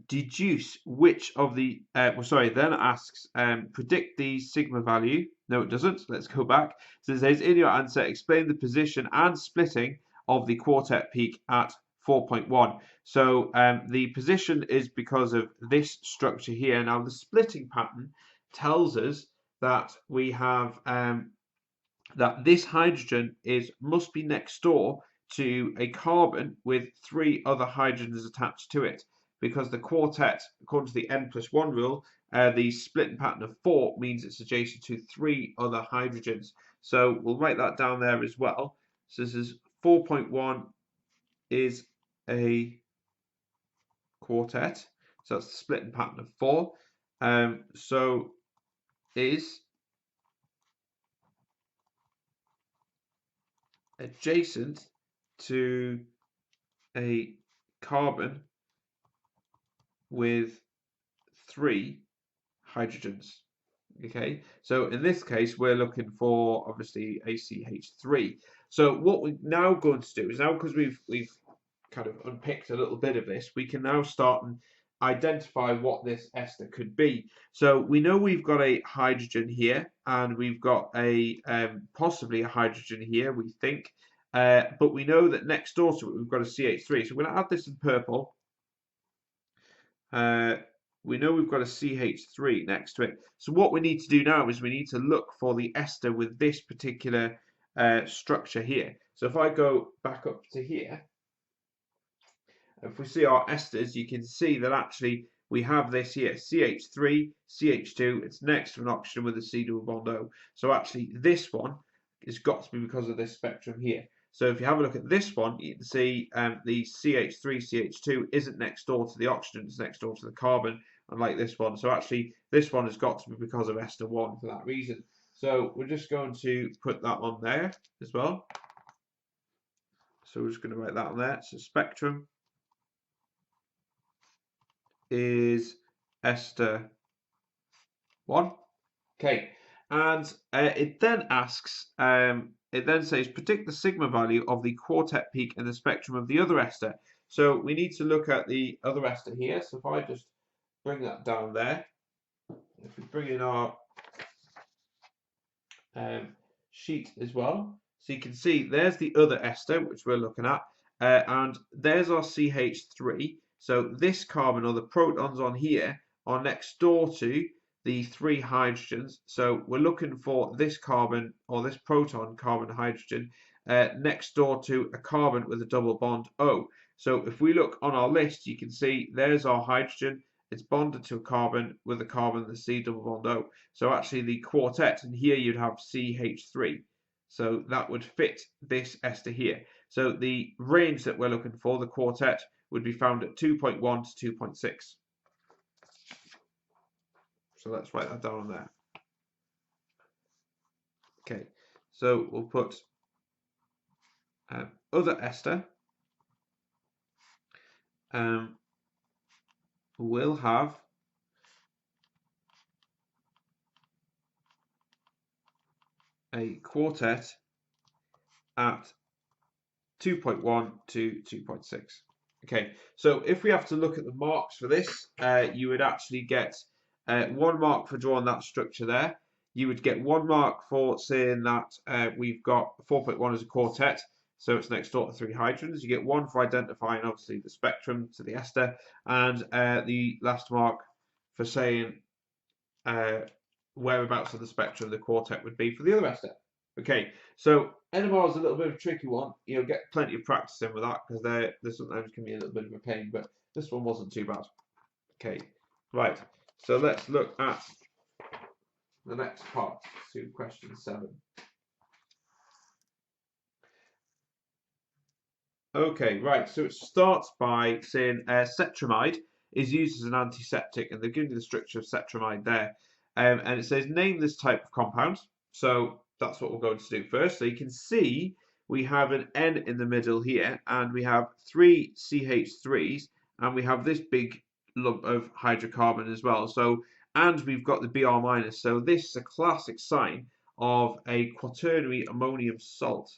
deduce which of the then asks predict the sigma value. No, it doesn't. Let's go back. So it says in your answer explain the position and splitting of the quartet peak at 4.1. So the position is because of this structure here. Now the splitting pattern tells us that we have that this hydrogen must be next door to a carbon with 3 other hydrogens attached to it, because the quartet, according to the n+1 rule, the splitting pattern of 4 means it's adjacent to 3 other hydrogens. So we'll write that down there as well. So this is 4.1 is a quartet. So that's the splitting pattern of 4. So is adjacent to a carbon with 3 hydrogens. Okay, so in this case we're looking for obviously ACH3. So what we're now going to do is, now because we've kind of unpicked a little bit of this, we can now start and identify what this ester could be. So we know we've got a hydrogen here, and we've got a possibly a hydrogen here, we think, but we know that next door to it we've got a CH3. So we're going to add this in purple. We know we've got a CH3 next to it. So what we need to do now is we need to look for the ester with this particular structure here. So if I go back up to here, if we see our esters, you can see that actually we have this here, CH3, CH2, it's next to an oxygen with a C double bond O. So actually this one has got to be because of this spectrum here. So if you have a look at this one, you can see the CH3, CH2 isn't next door to the oxygen, it's next door to the carbon, unlike this one. So actually this one has got to be because of ester 1 for that reason. So we're just going to put that on there as well. So we're just going to write that on there. So spectrum is ester 1. Okay, and it then asks, it then says predict the sigma value of the quartet peak in the spectrum of the other ester. So we need to look at the other ester here. So if I just bring that down there, if we bring in our sheet as well, so you can see there's the other ester which we're looking at, and there's our CH3. So this carbon, or the protons on here, are next door to the 3 hydrogens. So we're looking for this carbon, or this proton, carbon hydrogen, next door to a carbon with a double bond O. So if we look on our list, you can see there's our hydrogen. It's bonded to a carbon with a carbon, the C double bond O. So actually the quartet, and here you'd have CH3. So that would fit this ester here. So the range that we're looking for, the quartet, would be found at 2.1 to 2.6. So let's write that down on there. Okay, so we'll put other ester will have a quartet at 2.1 to 2.6. Okay, so if we have to look at the marks for this, you would actually get 1 mark for drawing that structure there. You would get 1 mark for saying that we've got 4.1 as a quartet, so it's next door to 3 hydrogens. You get 1 for identifying obviously the spectrum to the ester, and the last mark for saying whereabouts of the spectrum the quartet would be for the other ester. Okay, so NMR is a little bit of a tricky one. You'll get plenty of practice in with that, because they sometimes can be a little bit of a pain, but this one wasn't too bad. Okay, right, so let's look at the next part, to question 7. Okay, right, so it starts by saying cetramide is used as an antiseptic, and they're giving you the structure of cetramide there. And it says name this type of compound. So that's what we're going to do first. So you can see we have an N in the middle here, and we have 3 CH3s, and we have this big lump of hydrocarbon as well. So, and we've got the Br minus. So this is a classic sign of a quaternary ammonium salt.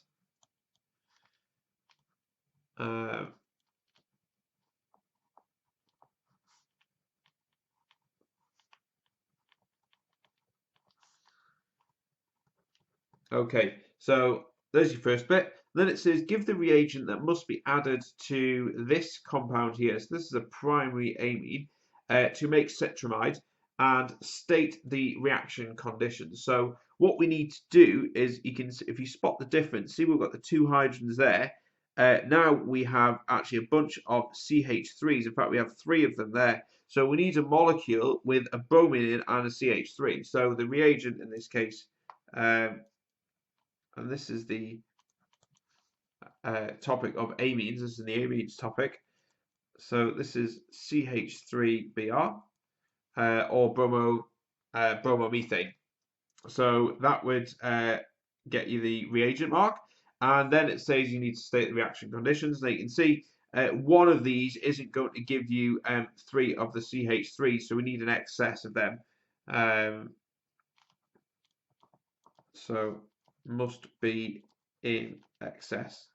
Okay, so there's your first bit. Then it says give the reagent that must be added to this compound here. So this is a primary amine to make cetramide, and state the reaction conditions. So what we need to do is, you can, if you spot the difference, see we've got the 2 hydrogens there. Now we have actually a bunch of CH3s. In fact, we have 3 of them there. So we need a molecule with a bromine in and a CH3. So the reagent in this case, and this is the topic of amines. This is the amines topic. So this is CH3Br or bromomethane. So that would get you the reagent mark, and then it says you need to state the reaction conditions. Now you can see one of these isn't going to give you 3 of the CH3, so we need an excess of them. So must be in excess.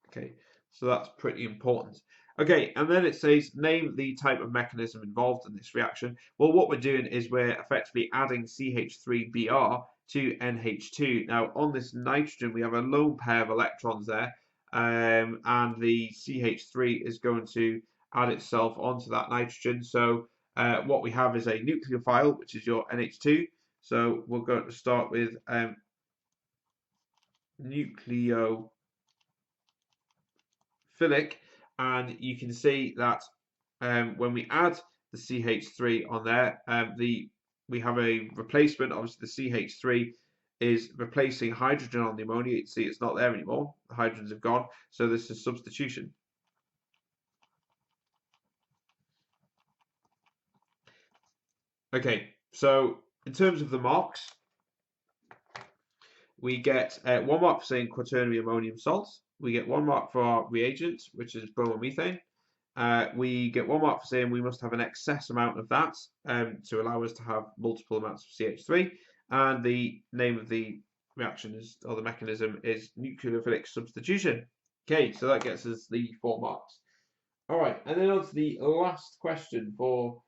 Okay, so that's pretty important. Okay, and then it says name the type of mechanism involved in this reaction. Well, what we're doing is we're effectively adding CH3Br to NH2. Now, on this nitrogen, we have a lone pair of electrons there, and the CH3 is going to add itself onto that nitrogen. So what we have is a nucleophile, which is your NH2. So we're going to start with nucleophilic, and you can see that when we add the CH3 on there, we have a replacement. Obviously, the CH3 is replacing hydrogen on the ammonia. You can see it's not there anymore. The hydrogens have gone, so this is substitution. Okay, so in terms of the marks, we get 1 mark for saying quaternary ammonium salts. We get 1 mark for our reagent, which is bromomethane. We get 1 mark for saying we must have an excess amount of that to allow us to have multiple amounts of CH3. And the name of the reaction is, or the mechanism is nucleophilic substitution. Okay, so that gets us the 4 marks. All right, and then on to the last question for,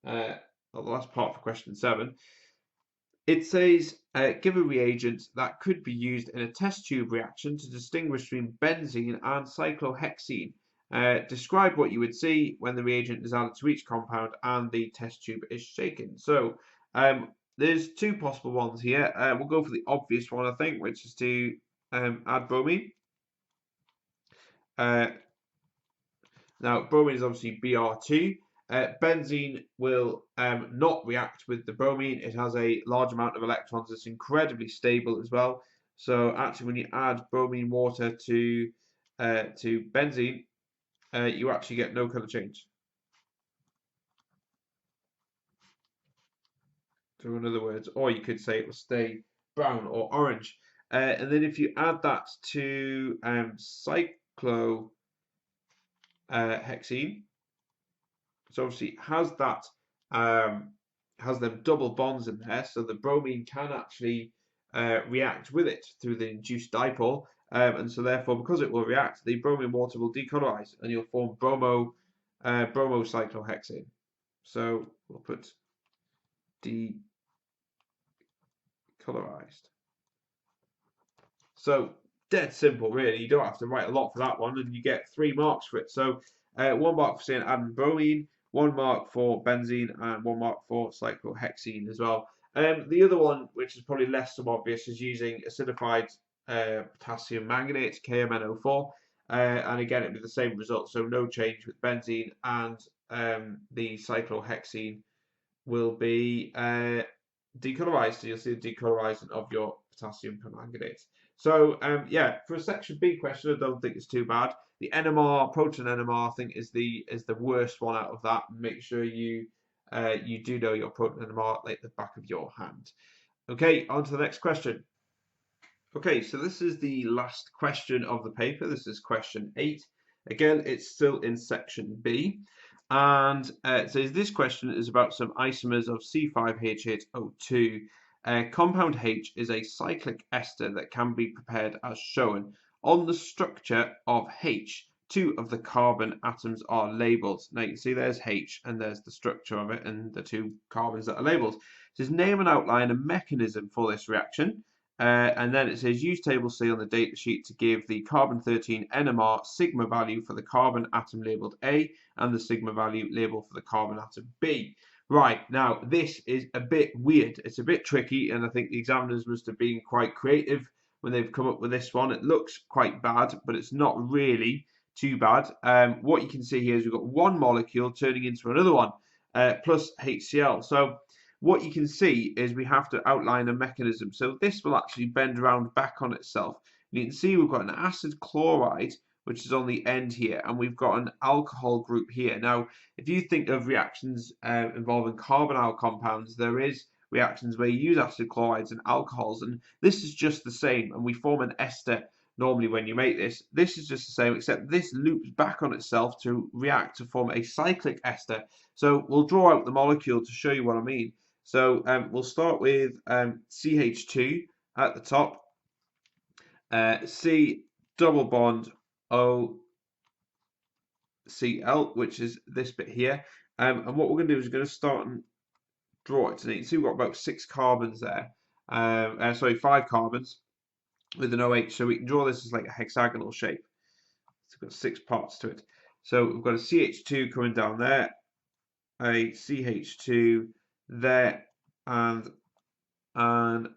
the last part for question 7. It says, give a reagent that could be used in a test tube reaction to distinguish between benzene and cyclohexene. Describe what you would see when the reagent is added to each compound and the test tube is shaken. So there's 2 possible ones here. We'll go for the obvious one, I think, which is to add bromine. Now, bromine is obviously Br2. Benzene will not react with the bromine. It has a large amount of electrons. It's incredibly stable as well. So actually, when you add bromine water to benzene, you actually get no color change. So in other words, or you could say it will stay brown or orange. And then if you add that to cyclohexene, so obviously it has that has them double bonds in there, so the bromine can actually react with it through the induced dipole, and so therefore, because it will react, the bromine water will decolorize, and you'll form bromocyclohexane. So we'll put decolorized. So dead simple, really. You don't have to write a lot for that one, and you get 3 marks for it. So 1 mark for saying adding bromine, 1 mark for benzene, and 1 mark for cyclohexene as well. The other one, which is probably less so obvious, is using acidified potassium manganate, KMNO4, and again it'd be the same result, so no change with benzene, and the cyclohexene will be decolorized, so you'll see the decolorizing of your potassium permanganate. So yeah, for a section B question, I don't think it's too bad. The NMR, proton NMR, I think is the worst one out of that. Make sure you do know your proton NMR like the back of your hand. Okay, on to the next question. Okay, so this is the last question of the paper. This is question 8. Again, it's still in section B. And it says this question is about some isomers of C5H8O2. Compound H is a cyclic ester that can be prepared as shown. On the structure of H, 2 of the carbon atoms are labelled. Now you can see there's H and there's the structure of it and the 2 carbons that are labelled. It says name and outline a mechanism for this reaction. And then it says use table C on the data sheet to give the carbon-13 NMR sigma value for the carbon atom labelled A and the sigma value labelled for the carbon atom B. Right, now this is a bit weird. It's a bit tricky, and I think the examiners must have been quite creative when they've come up with this one. It looks quite bad, but it's not really too bad. What you can see here is we've got 1 molecule turning into another one, plus HCl. So what you can see is we have to outline a mechanism. So this will actually bend around back on itself. You can see we've got an acid chloride, which is on the end here, and we've got an alcohol group here. Now, if you think of reactions involving carbonyl compounds, there is reactions where you use acid chlorides and alcohols, and this is just the same, and we form an ester normally when you make this. This is just the same, except this loops back on itself to react to form a cyclic ester. So we'll draw out the molecule to show you what I mean. So we'll start with CH2 at the top, C double bond O Cl, which is this bit here. And what we're going to do is we're going to start and draw it. And you can see we've got about 6 carbons there. Sorry, 5 carbons with an OH. So we can draw this as like a hexagonal shape. It's got 6 parts to it. So we've got a CH2 coming down there, a CH2 there, and an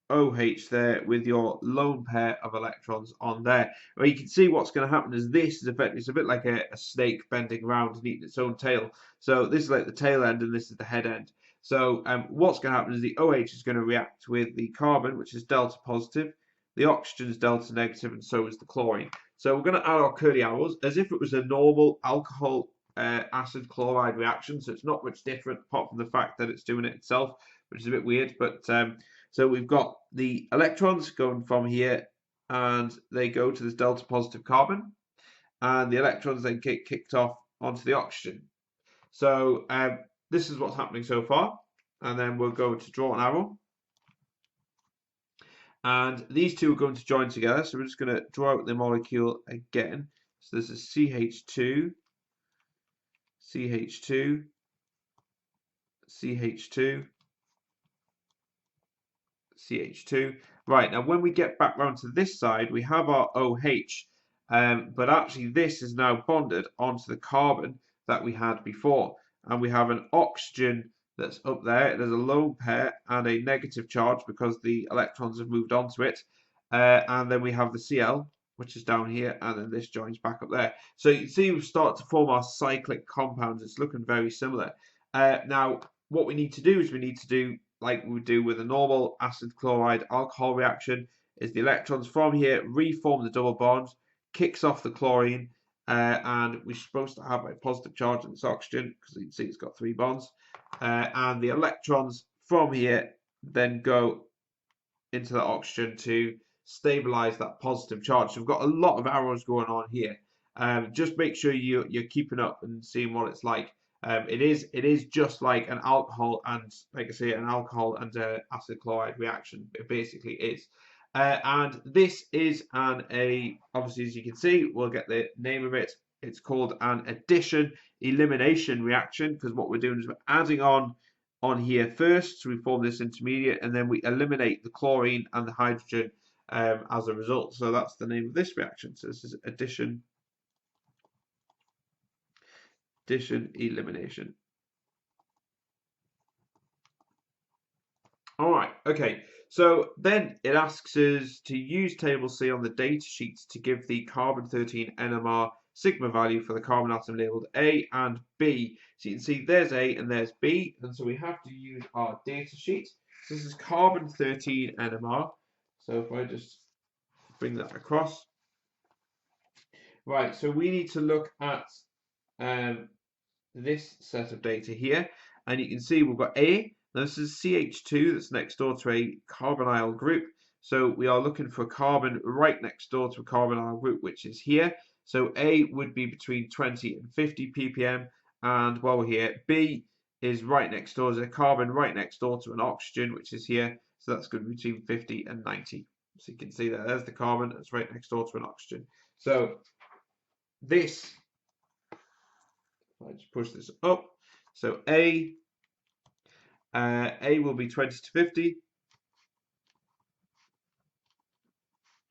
OH there with your lone pair of electrons on there. Well, you can see what's going to happen is this is effectively, it's a bit like a snake bending around and eating its own tail. So this is like the tail end and this is the head end. So what's going to happen is the OH is going to react with the carbon, which is delta positive, the oxygen is delta negative, and so is the chlorine. So we're going to add our curly arrows as if it was a normal alcohol acid chloride reaction. So it's not much different apart from the fact that it's doing it itself, which is a bit weird. But so we've got the electrons going from here, and they go to this delta positive carbon, and the electrons then get kicked off onto the oxygen. So this is what's happening so far, and then we'll go to draw an arrow, and these two are going to join together. So we're just going to draw out the molecule again. So this is CH2, CH2, CH2, CH2. Right, now when we get back round to this side, we have our OH, but actually this is now bonded onto the carbon that we had before. And we have an oxygen that's up there. There's a lone pair and a negative charge because the electrons have moved onto it. And then we have the Cl, which is down here, and then this joins back up there. So you can see we start to form our cyclic compounds. It's looking very similar. Now, what we need to do is we need to do like we do with a normal acid chloride alcohol reaction, is the electrons from here reform the double bond, kicks off the chlorine, and we're supposed to have a positive charge on this oxygen because you can see it's got 3 bonds, and the electrons from here then go into the oxygen to stabilize that positive charge. So we've got a lot of arrows going on here. Just make sure you're keeping up and seeing what it's like. It is just like an alcohol and, like I say, an alcohol and acid chloride reaction. It basically is. And this is obviously, as you can see, we'll get the name of it. It's called an addition elimination reaction, because what we're doing is we're adding on here first, so we form this intermediate, and then we eliminate the chlorine and the hydrogen as a result. So that's the name of this reaction. So this is addition elimination. All right, okay. So then it asks us to use table C on the data sheets to give the carbon-13 NMR sigma value for the carbon atom labeled A and B. So you can see there's A and there's B, and so we have to use our data sheet. So this is carbon-13 NMR. So if I just bring that across. Right, so we need to look at this set of data here, and you can see we've got A. Now this is CH2 that's next door to a carbonyl group, so we are looking for carbon right next door to a carbonyl group, which is here. So A would be between 20 and 50 ppm, and while we're here, B is right next door, there's a carbon right next door to an oxygen, which is here, so that's going to be between 50 and 90. So you can see that there's the carbon that's right next door to an oxygen. So this, I just push this up. So A will be 20 to 50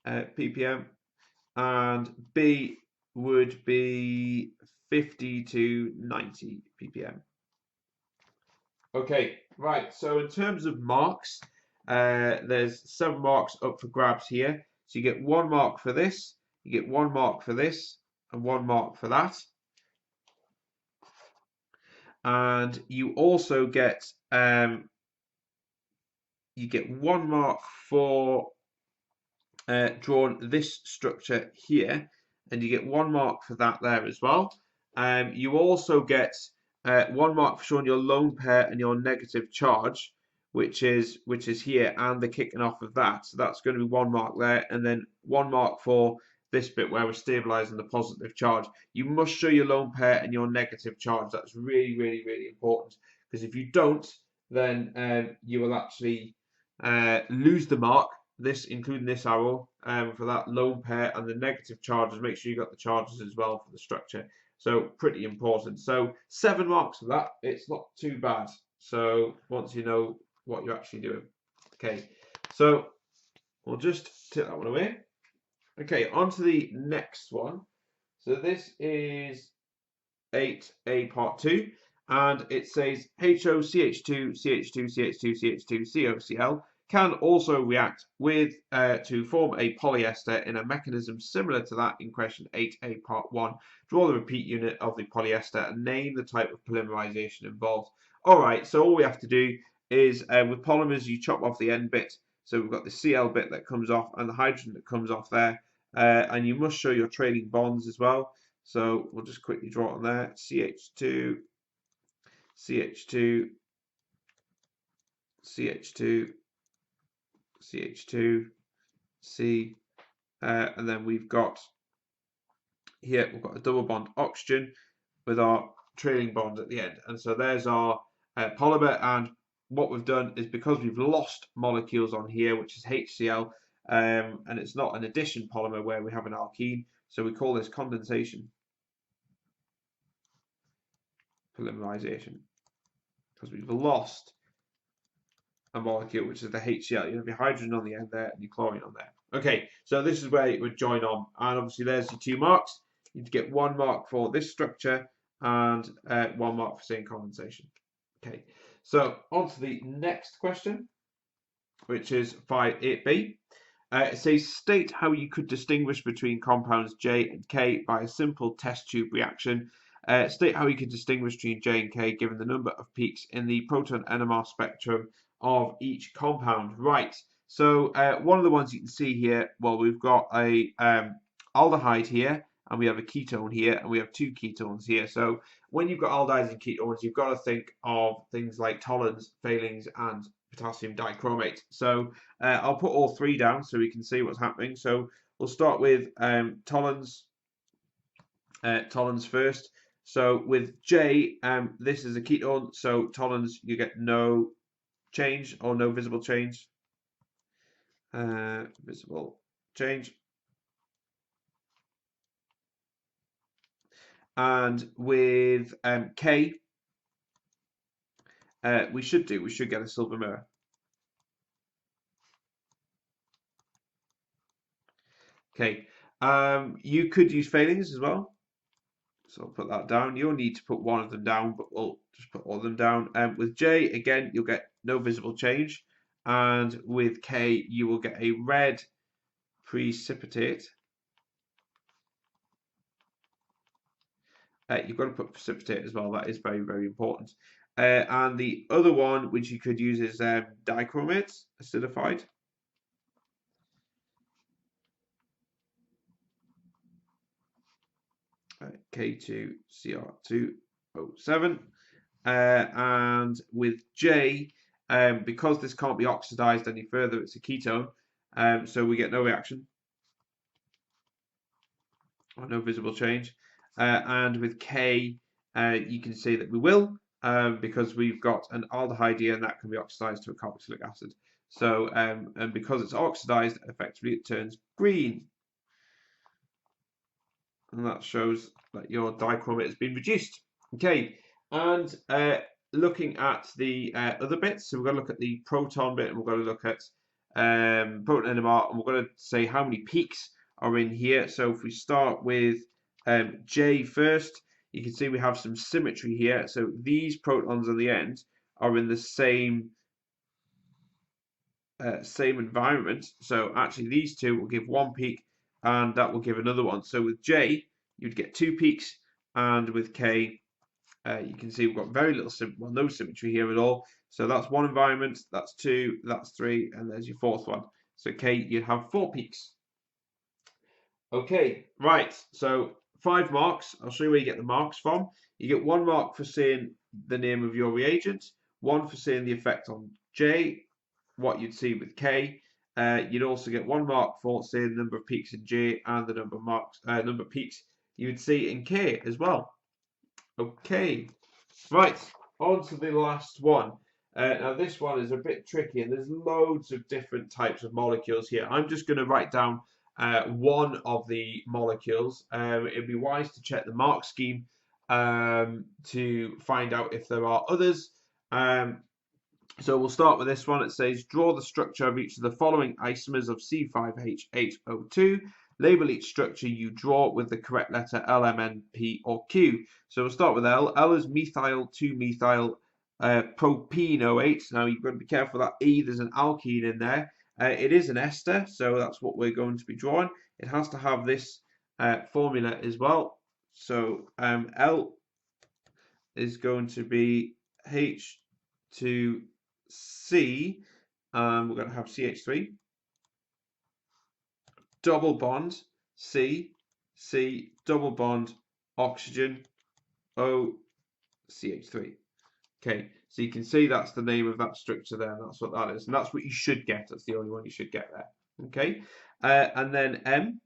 ppm, and B would be 50 to 90 ppm. Okay, right. So in terms of marks, there's 7 marks up for grabs here. So you get 1 mark for this, you get 1 mark for this, and 1 mark for that. And you also get 1 mark for drawn this structure here, and you get 1 mark for that there as well. You also get 1 mark for showing your lone pair and your negative charge, which is here, and the kicking off of that. So that's going to be 1 mark there, and then 1 mark for this bit where we're stabilizing the positive charge. You must show your lone pair and your negative charge. That's really, really, really important, because if you don't, then you will actually lose the mark. This, including this arrow, for that lone pair, and the negative charges. Make sure you got the charges as well for the structure. So pretty important. So 7 marks for that. It's not too bad. So once you know what you're actually doing. Okay, so we'll just take that one away. Okay, on to the next one. So this is 8A part 2, and it says HOCH2, CH2, CH2, CH2, COCl can also react with to form a polyester in a mechanism similar to that in question 8A part 1. Draw the repeat unit of the polyester and name the type of polymerization involved. Alright, so all we have to do is with polymers you chop off the end bit. So we've got the Cl bit that comes off and the hydrogen that comes off there. And you must show your trailing bonds as well. So we'll just quickly draw it on there. CH2, CH2, CH2, CH2, C, and then we've got here, we've got a double bond oxygen with our trailing bond at the end. And so there's our polymer, and what we've done is, because we've lost molecules on here, which is HCl, and it's not an addition polymer where we have an alkene, so we call this condensation polymerization, because we've lost a molecule, which is the HCl. You have your hydrogen on the end there and your chlorine on there. Okay, so this is where it would join on, and obviously there's your 2 marks. You'd get 1 mark for this structure and 1 mark for saying condensation. Okay, so on to the next question, which is 8B. It says, state how you could distinguish between compounds J and K by a simple test tube reaction. State how you could distinguish between J and K given the number of peaks in the proton NMR spectrum of each compound. Right, so one of the ones you can see here, well, we've got a aldehyde here, and we have a ketone here, and we have 2 ketones here. So when you've got aldehydes and ketones, you've got to think of things like toluenes, phthalings, and potassium dichromate. So I'll put all 3 down so we can see what's happening. So we'll start with toluenes first. So with J, this is a ketone, so toluenes, you get no change or no visible change. Visible change. And with K, we should get a silver mirror. Okay, you could use phthalings as well. So I'll put that down. You'll need to put 1 of them down, but we'll just put all of them down. With J, again, you'll get no visible change. And with K, you will get a red precipitate. You've got to put precipitate as well. That is very, very important. And the other one, which you could use, is dichromate, acidified. K2Cr2O7. And with J, because this can't be oxidized any further, it's a ketone, so we get no reaction or no visible change. And with K, you can see that we will, because we've got an aldehyde here, and that can be oxidized to a carboxylic acid. So, and because it's oxidized, effectively it turns green. And that shows that your dichromate has been reduced. Okay, and looking at the other bits, so we're going to look at the proton bit, and we're going to look at proton NMR, and we're going to say how many peaks are in here. So if we start with J first, you can see we have some symmetry here. So these protons on the end are in the same environment. So actually these 2 will give 1 peak, and that will give another one. So with J, you'd get 2 peaks, and with K, you can see we've got very little, no symmetry here at all. So that's 1 environment, that's 2, that's 3, and there's your 4th one. So K, you'd have 4 peaks. Okay, right. So 5 marks. I'll show you where you get the marks from. You get 1 mark for saying the name of your reagent, 1 for saying the effect on J, what you'd see with K. You'd also get 1 mark for saying the number of peaks in J and the number of peaks you would see in K as well. Okay, right. On to the last one. Now this one is a bit tricky, and there's loads of different types of molecules here. I'm just going to write down one of the molecules. It'd be wise to check the mark scheme to find out if there are others. So we'll start with this one. It says, draw the structure of each of the following isomers of C5H8O2. Label each structure you draw with the correct letter L, M, N, P, or Q. So we'll start with L. L is methyl 2-methyl propenoate. Now you've got to be careful that E, there's an alkene in there. It is an ester, so that's what we're going to be drawing. It has to have this formula as well. So L is going to be H2C. We're going to have CH3, double bond, C, double bond, oxygen, O, CH3. Okay, so you can see that's the name of that structure there, and that's what that is. And that's what you should get. That's the only one you should get there. Okay, and then M.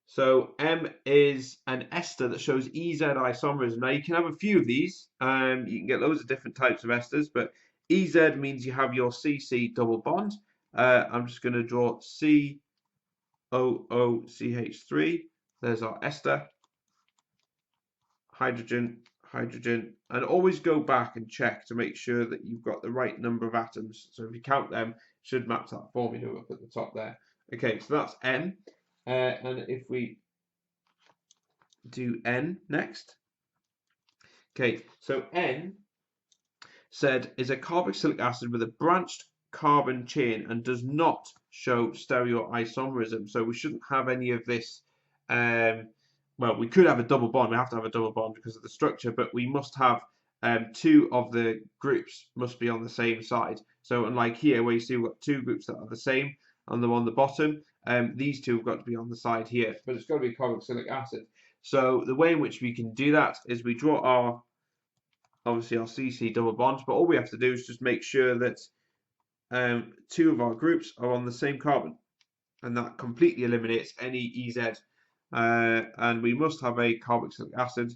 So M is an ester that shows EZ isomerism. Now you can have a few of these. You can get loads of different types of esters, but EZ means you have your CC double bond. I'm just going to draw COOCH3. There's our ester. Hydrogen, hydrogen, and always go back and check to make sure that you've got the right number of atoms. So if you count them, it should match that formula up at the top there. Okay, so that's M. And if we do N next. Okay, so N said is a carboxylic acid with a branched carbon chain and does not show stereoisomerism. So we shouldn't have any of this. Well, we could have a double bond. We have to have a double bond because of the structure, but we must have 2 of the groups must be on the same side. So unlike here, where you see we've got 2 groups that are the same on the one on the bottom, these 2 have got to be on the side here, but it's got to be carboxylic acid. So the way in which we can do that is we draw our, obviously our CC double bond, but all we have to do is just make sure that 2 of our groups are on the same carbon, and that completely eliminates any EZ. And we must have a carboxylic acid.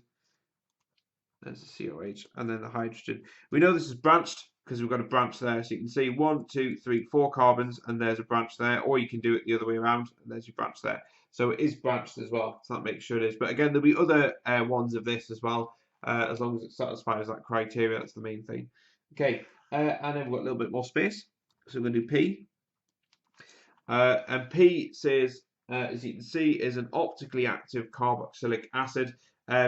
There's the COH, and then the hydrogen. We know this is branched because we've got a branch there. So you can see 1, 2, 3, 4 carbons, and there's a branch there. Or you can do it the other way around, and there's your branch there. So it is branched as well. So that makes sure it is. But again, there'll be other ones of this as well, as long as it satisfies that criteria. That's the main thing. Okay, and then we've got a little bit more space. So we're going to do P. And P says, as you can see, is an optically active carboxylic acid.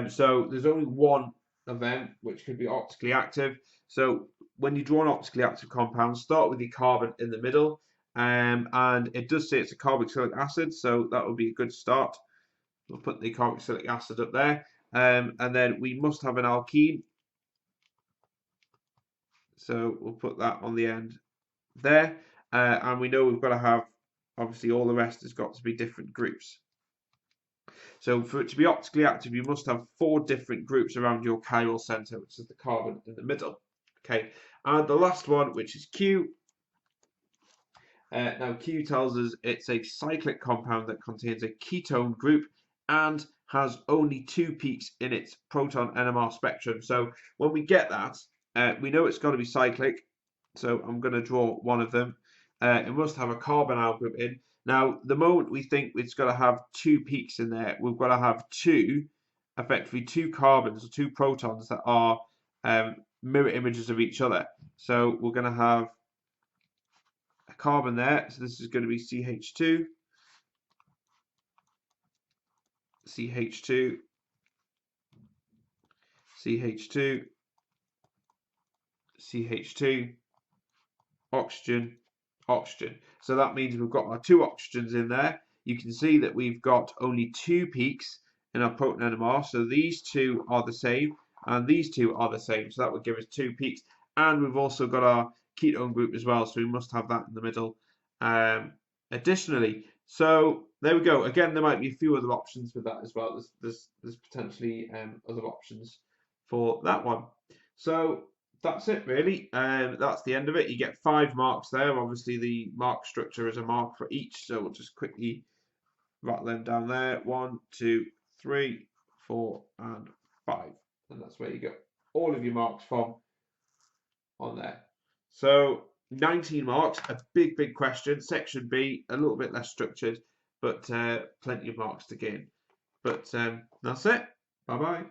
So there's only one of them which could be optically active. So when you draw an optically active compound, start with your carbon in the middle. And it does say it's a carboxylic acid, so that would be a good start. We'll put the carboxylic acid up there. And then we must have an alkene. So we'll put that on the end there. And we know we've got to have, obviously, all the rest has got to be different groups. So for it to be optically active, you must have 4 different groups around your chiral center, which is the carbon in the middle. Okay, and the last one, which is Q. Now Q tells us it's a cyclic compound that contains a ketone group and has only 2 peaks in its proton NMR spectrum. So when we get that, we know it's got to be cyclic. So I'm going to draw one of them. It must have a carbonyl group in. Now, the moment we think it's got to have 2 peaks in there, we've got to have effectively 2 carbons or 2 protons that are mirror images of each other. So we're going to have a carbon there. So this is going to be CH2, CH2, CH2, CH2, oxygen, oxygen. So that means we've got our 2 oxygens in there. You can see that we've got only 2 peaks in our proton NMR. So these 2 are the same, and these 2 are the same. So that would give us 2 peaks. And we've also got our ketone group as well. So we must have that in the middle. Additionally, So there we go. Again, there might be a few other options with that as well. There's potentially other options for that one. So that's it really. That's the end of it. You get 5 marks there. Obviously the mark structure is a mark for each. So we'll just quickly rattle them down there. 1, 2, 3, 4, and 5. And that's where you get all of your marks from on there. So 19 marks, a big question. Section B, a little bit less structured, but plenty of marks to gain. But that's it. Bye bye.